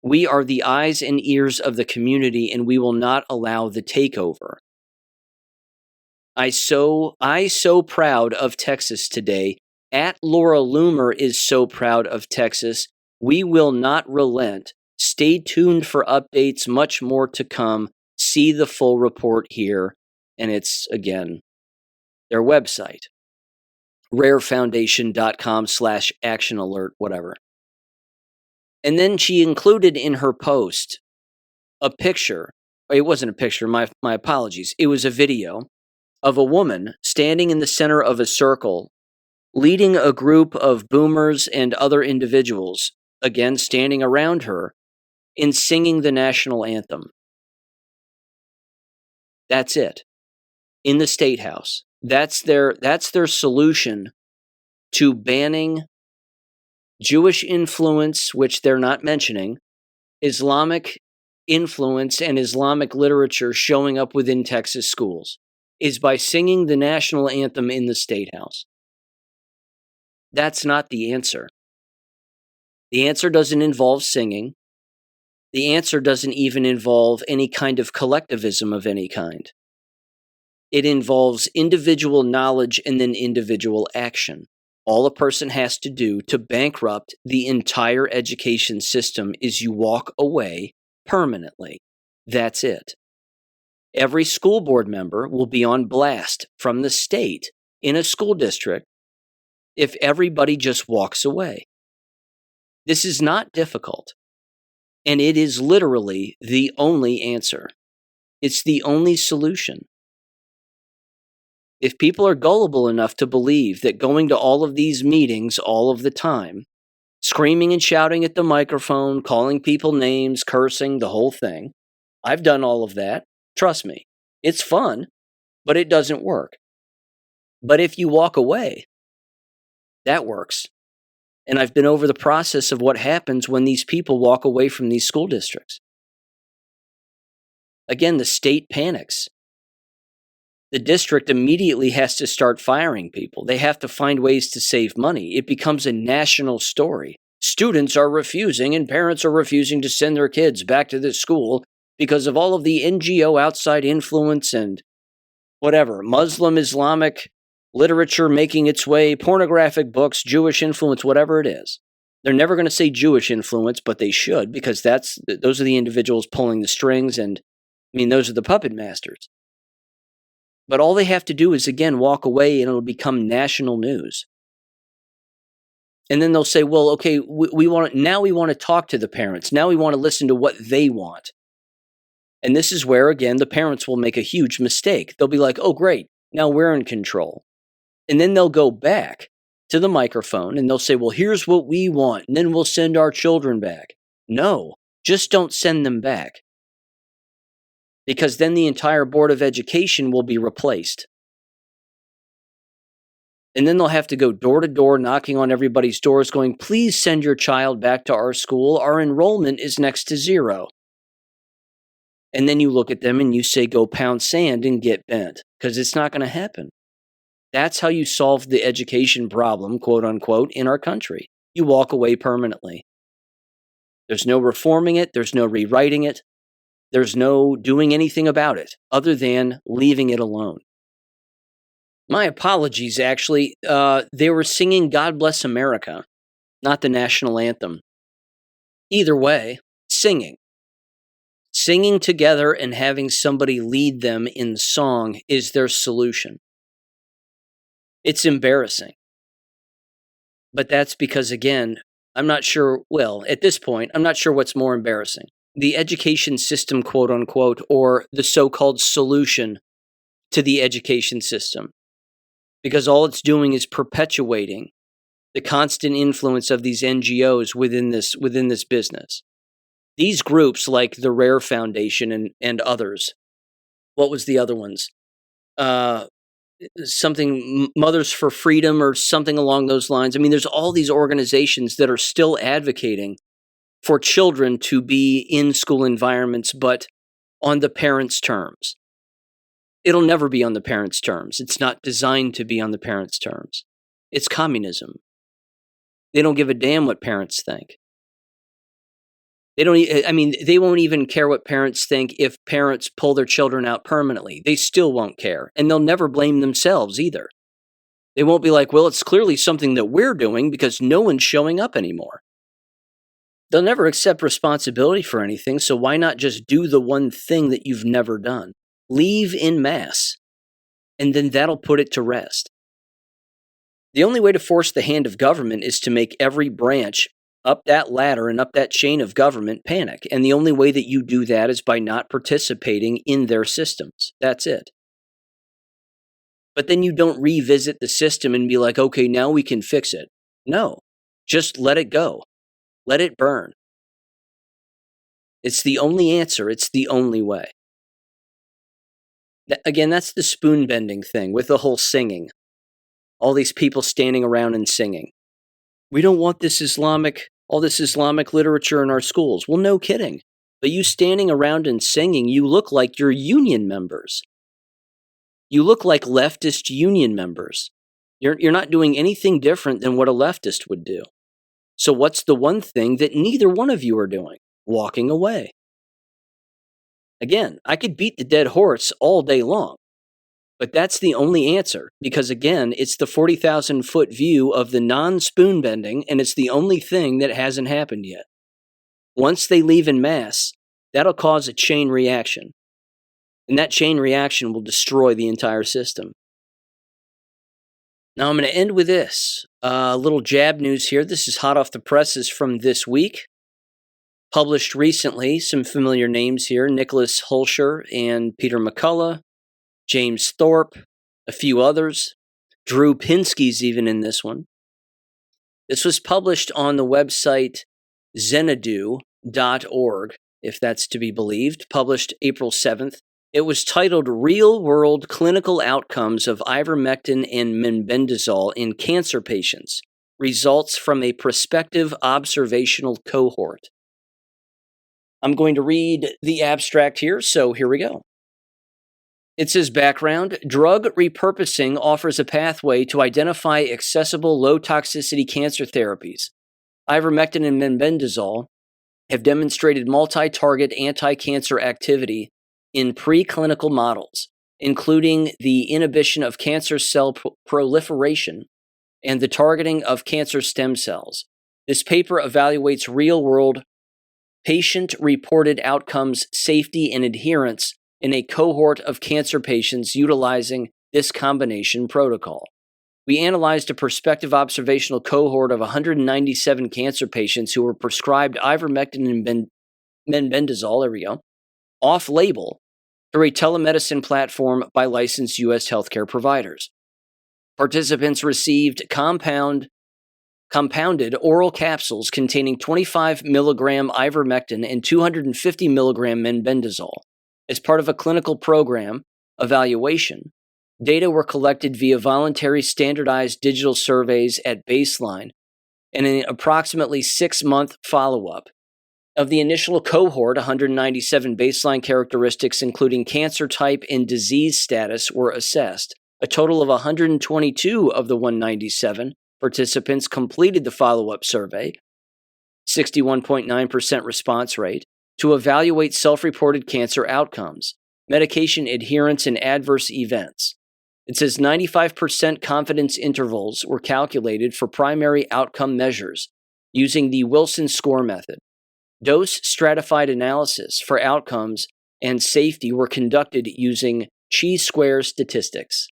We are the eyes and ears of the community, and we will not allow the takeover. I so proud of Texas today. At Laura Loomer is so proud of Texas. We will not relent. Stay tuned for updates, much more to come. See the full report here. And it's, again, their website, rarefoundation.com/action alert, whatever. And then she included in her post a picture. It wasn't a picture, my apologies. It was a video of a woman standing in the center of a circle, leading a group of boomers and other individuals, again standing around her, in singing the national anthem. That's it. In the State House. That's their solution to banning Jewish influence, which they're not mentioning, Islamic influence and Islamic literature showing up within Texas schools, is by singing the national anthem in the State House. That's not the answer. The answer doesn't involve singing. The answer doesn't even involve any kind of collectivism of any kind. It involves individual knowledge and then individual action. All a person has to do to bankrupt the entire education system is you walk away permanently. That's it. Every school board member will be on blast from the state in a school district if everybody just walks away. This is not difficult, and it is literally the only answer. It's the only solution. If people are gullible enough to believe that going to all of these meetings all of the time, screaming and shouting at the microphone, calling people names, cursing, the whole thing, I've done all of that. Trust me, it's fun, but it doesn't work. But if you walk away, that works. And I've been over the process of what happens when these people walk away from these school districts. Again, the state panics. The district immediately has to start firing people. They have to find ways to save money. It becomes a national story. Students are refusing and parents are refusing to send their kids back to this school because of all of the NGO outside influence and whatever, Muslim, Islamic literature making its way, pornographic books, Jewish influence, whatever it is. They're never going to say Jewish influence, but they should, because those are the individuals pulling the strings, and those are the puppet masters. But all they have to do is, again, walk away and it'll become national news. And then they'll say, well, okay, we want to talk to the parents. Now we want to listen to what they want. And this is where, again, the parents will make a huge mistake. They'll be like, oh, great, now we're in control. And then they'll go back to the microphone and they'll say, well, here's what we want. And then we'll send our children back. No, just don't send them back. Because then the entire Board of Education will be replaced. And then they'll have to go door to door, knocking on everybody's doors, going, please send your child back to our school. Our enrollment is next to zero. And then you look at them and you say, go pound sand and get bent, because it's not going to happen. That's how you solve the education problem, quote unquote, in our country. You walk away permanently. There's no reforming it. There's no rewriting it. There's no doing anything about it other than leaving it alone. My apologies, actually. They were singing God Bless America, not the national anthem. Either way, singing. Singing together and having somebody lead them in song is their solution. It's embarrassing. But that's because, again, I'm not sure, well, at this point, I'm not sure what's more embarrassing. The education system, quote unquote, or the so-called solution to the education system. Because all it's doing is perpetuating the constant influence of these NGOs within this business. These groups like the Rare Foundation and others. What was the other ones? Something Mothers for Freedom or something along those lines. I mean, there's all these organizations that are still advocating for children to be in school environments, but on the parents' terms. It'll never be on the parents' terms. It's not designed to be on the parents' terms. It's communism. They don't give a damn what parents think. They won't even care what parents think if parents pull their children out permanently. They still won't care. And they'll never blame themselves either. They won't be like, well, it's clearly something that we're doing because no one's showing up anymore. They'll never accept responsibility for anything, so why not just do the one thing that you've never done? Leave en masse, and then that'll put it to rest. The only way to force the hand of government is to make every branch up that ladder and up that chain of government panic. And the only way that you do that is by not participating in their systems. That's it. But then you don't revisit the system and be like, okay, now we can fix it. No, just let it go. Let it burn. It's the only answer. It's the only way. Again, that's the spoon bending thing with the whole singing. All these people standing around and singing. We don't want all this Islamic literature in our schools. Well, no kidding. But you standing around and singing, you look like you're union members. You look like leftist union members. You're not doing anything different than what a leftist would do. So what's the one thing that neither one of you are doing? Walking away. Again, I could beat the dead horse all day long, but that's the only answer because, again, it's the 40,000-foot view of the non-spoon bending, and it's the only thing that hasn't happened yet. Once they leave en masse, that'll cause a chain reaction, and that chain reaction will destroy the entire system. Now, I'm going to end with this. A little jab news here. This is hot off the presses from this week. Published recently, some familiar names here, Nicholas Hulsher and Peter McCullough, James Thorpe, a few others. Drew Pinsky's even in this one. This was published on the website Xanadu.org, if that's to be believed, published April 7th. It was titled Real-World Clinical Outcomes of Ivermectin and Mebendazole in Cancer Patients, Results from a Prospective Observational Cohort. I'm going to read the abstract here, so here we go. It says background, drug repurposing offers a pathway to identify accessible low-toxicity cancer therapies. Ivermectin and mebendazole have demonstrated multi-target anti-cancer activity in preclinical models, including the inhibition of cancer cell proliferation and the targeting of cancer stem cells. This paper evaluates real-world patient-reported outcomes, safety, and adherence in a cohort of cancer patients utilizing this combination protocol. We analyzed a prospective observational cohort of 197 cancer patients who were prescribed ivermectin and mebendazole, off-label through a telemedicine platform by licensed U.S. healthcare providers. Participants received compounded oral capsules containing 25 milligram ivermectin and 250 milligram mebendazole. As part of a clinical program evaluation, data were collected via voluntary standardized digital surveys at baseline and an approximately 6-month follow-up. Of the initial cohort, 197 baseline characteristics, including cancer type and disease status, were assessed. A total of 122 of the 197 participants completed the follow-up survey, 61.9% response rate, to evaluate self-reported cancer outcomes, medication adherence, and adverse events. It says 95% confidence intervals were calculated for primary outcome measures using the Wilson score method. Dose stratified analysis for outcomes and safety were conducted using chi-square statistics.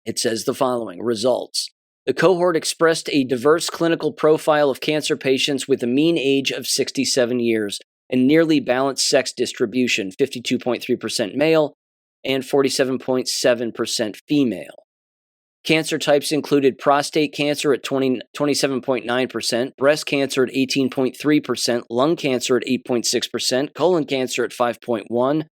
It says the following results. The cohort expressed a diverse clinical profile of cancer patients with a mean age of 67 years and nearly balanced sex distribution, 52.3% male and 47.7% female. Cancer types included prostate cancer at 27.9%, breast cancer at 18.3%, lung cancer at 8.6%, colon cancer at 5.1%,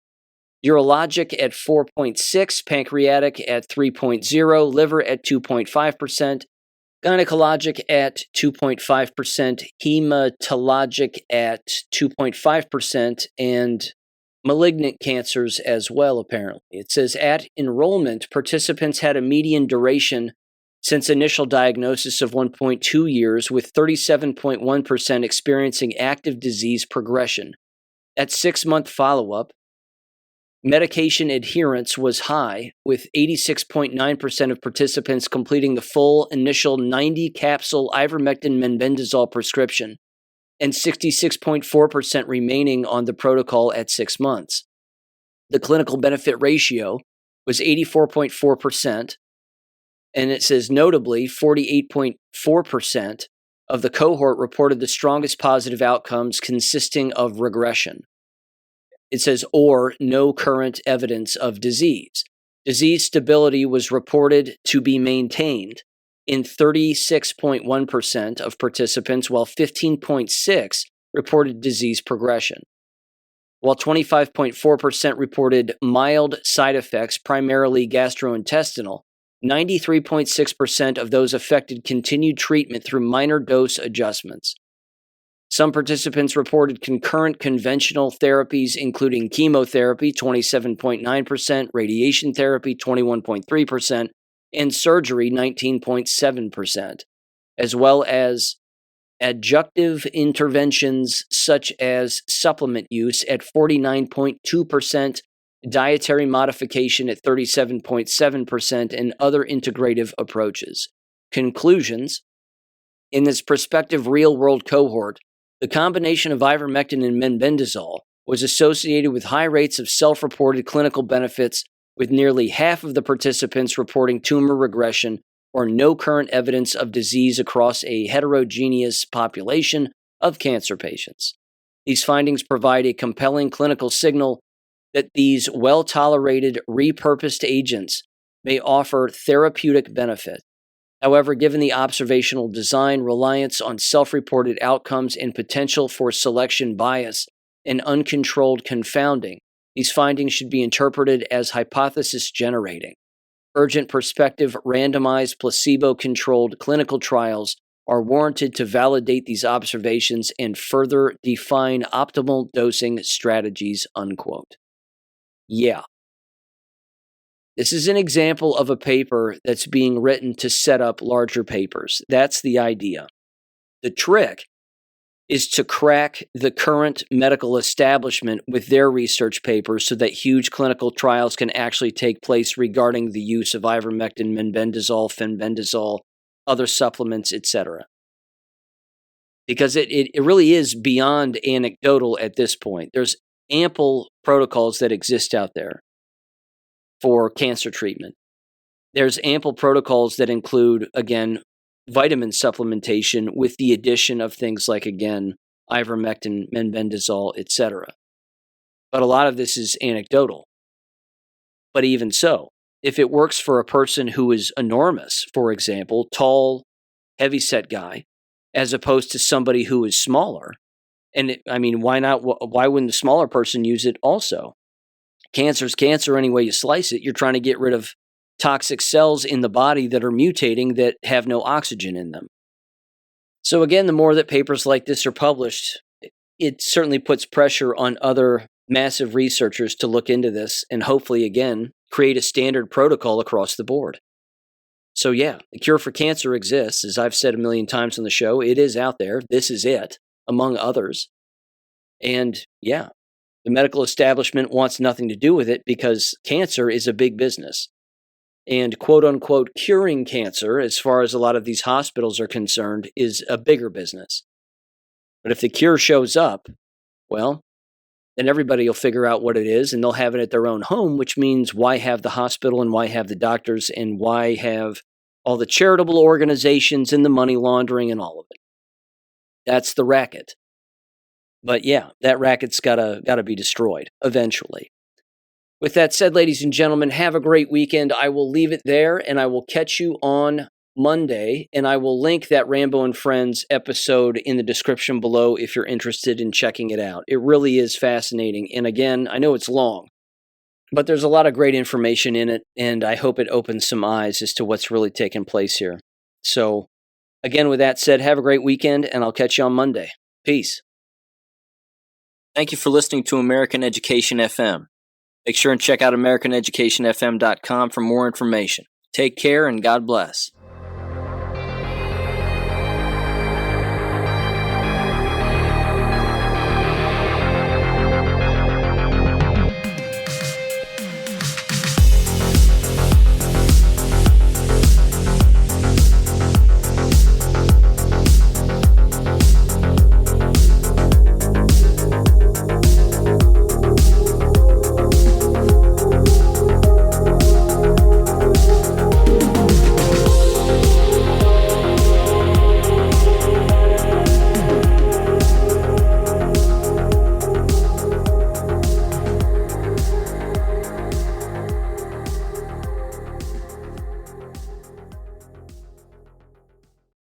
urologic at 4.6%, pancreatic at 3.0%, liver at 2.5%, gynecologic at 2.5%, hematologic at 2.5%, and malignant cancers as well, apparently. It says at enrollment, participants had a median duration since initial diagnosis of 1.2 years, with 37.1% experiencing active disease progression. At 6-month follow-up, medication adherence was high, with 86.9% of participants completing the full initial 90-capsule ivermectin mebendazole prescription, and 66.4% remaining on the protocol at 6 months. The clinical benefit ratio was 84.4%, and it says notably 48.4% of the cohort reported the strongest positive outcomes consisting of regression. It says, or no current evidence of disease. Disease stability was reported to be maintained in 36.1% of participants, while 15.6% reported disease progression. While 25.4% reported mild side effects, primarily gastrointestinal, 93.6% of those affected continued treatment through minor dose adjustments. Some participants reported concurrent conventional therapies, including chemotherapy, 27.9%, radiation therapy, 21.3%, and surgery, 19.7%, as well as adjunctive interventions such as supplement use at 49.2%, dietary modification at 37.7%, and other integrative approaches. Conclusions. In this prospective real-world cohort, the combination of ivermectin and mebendazole was associated with high rates of self-reported clinical benefits, with nearly half of the participants reporting tumor regression or no current evidence of disease across a heterogeneous population of cancer patients. These findings provide a compelling clinical signal that these well-tolerated, repurposed agents may offer therapeutic benefit. However, given the observational design, reliance on self-reported outcomes, and potential for selection bias and uncontrolled confounding, these findings should be interpreted as hypothesis-generating. Urgent prospective, randomized, placebo-controlled clinical trials are warranted to validate these observations and further define optimal dosing strategies, unquote. Yeah. This is an example of a paper that's being written to set up larger papers. That's the idea. The trick is to crack the current medical establishment with their research papers so that huge clinical trials can actually take place regarding the use of ivermectin, mebendazole, fenbendazole, other supplements, etc. Because it really is beyond anecdotal at this point. There's ample protocols that exist out there for cancer treatment. There's ample protocols that include, again, vitamin supplementation with the addition of things like, again, ivermectin, mebendazole, etc. But a lot of this is anecdotal. But even so, if it works for a person who is enormous, for example, tall, heavyset guy, as opposed to somebody who is smaller, why not? Why wouldn't the smaller person use it also? Cancer's cancer any way you slice it. You're trying to get rid of toxic cells in the body that are mutating that have no oxygen in them. So again, the more that papers like this are published, it certainly puts pressure on other massive researchers to look into this and hopefully, again, create a standard protocol across the board. So yeah, the cure for cancer exists. As I've said a million times on the show, it is out there. This is it, among others. And yeah, the medical establishment wants nothing to do with it because cancer is a big business. And quote-unquote curing cancer, as far as a lot of these hospitals are concerned, is a bigger business. But if the cure shows up, well, then everybody will figure out what it is, and they'll have it at their own home, which means why have the hospital and why have the doctors and why have all the charitable organizations and the money laundering and all of it. That's the racket. But yeah, that racket's gotta be destroyed eventually. With that said, ladies and gentlemen, have a great weekend. I will leave it there, and I will catch you on Monday, and I will link that Rambo and Friends episode in the description below if you're interested in checking it out. It really is fascinating, and again, I know it's long, but there's a lot of great information in it, and I hope it opens some eyes as to what's really taking place here. So, again, with that said, have a great weekend, and I'll catch you on Monday. Peace. Thank you for listening to American Education FM. Make sure and check out AmericanEducationFM.com for more information. Take care and God bless.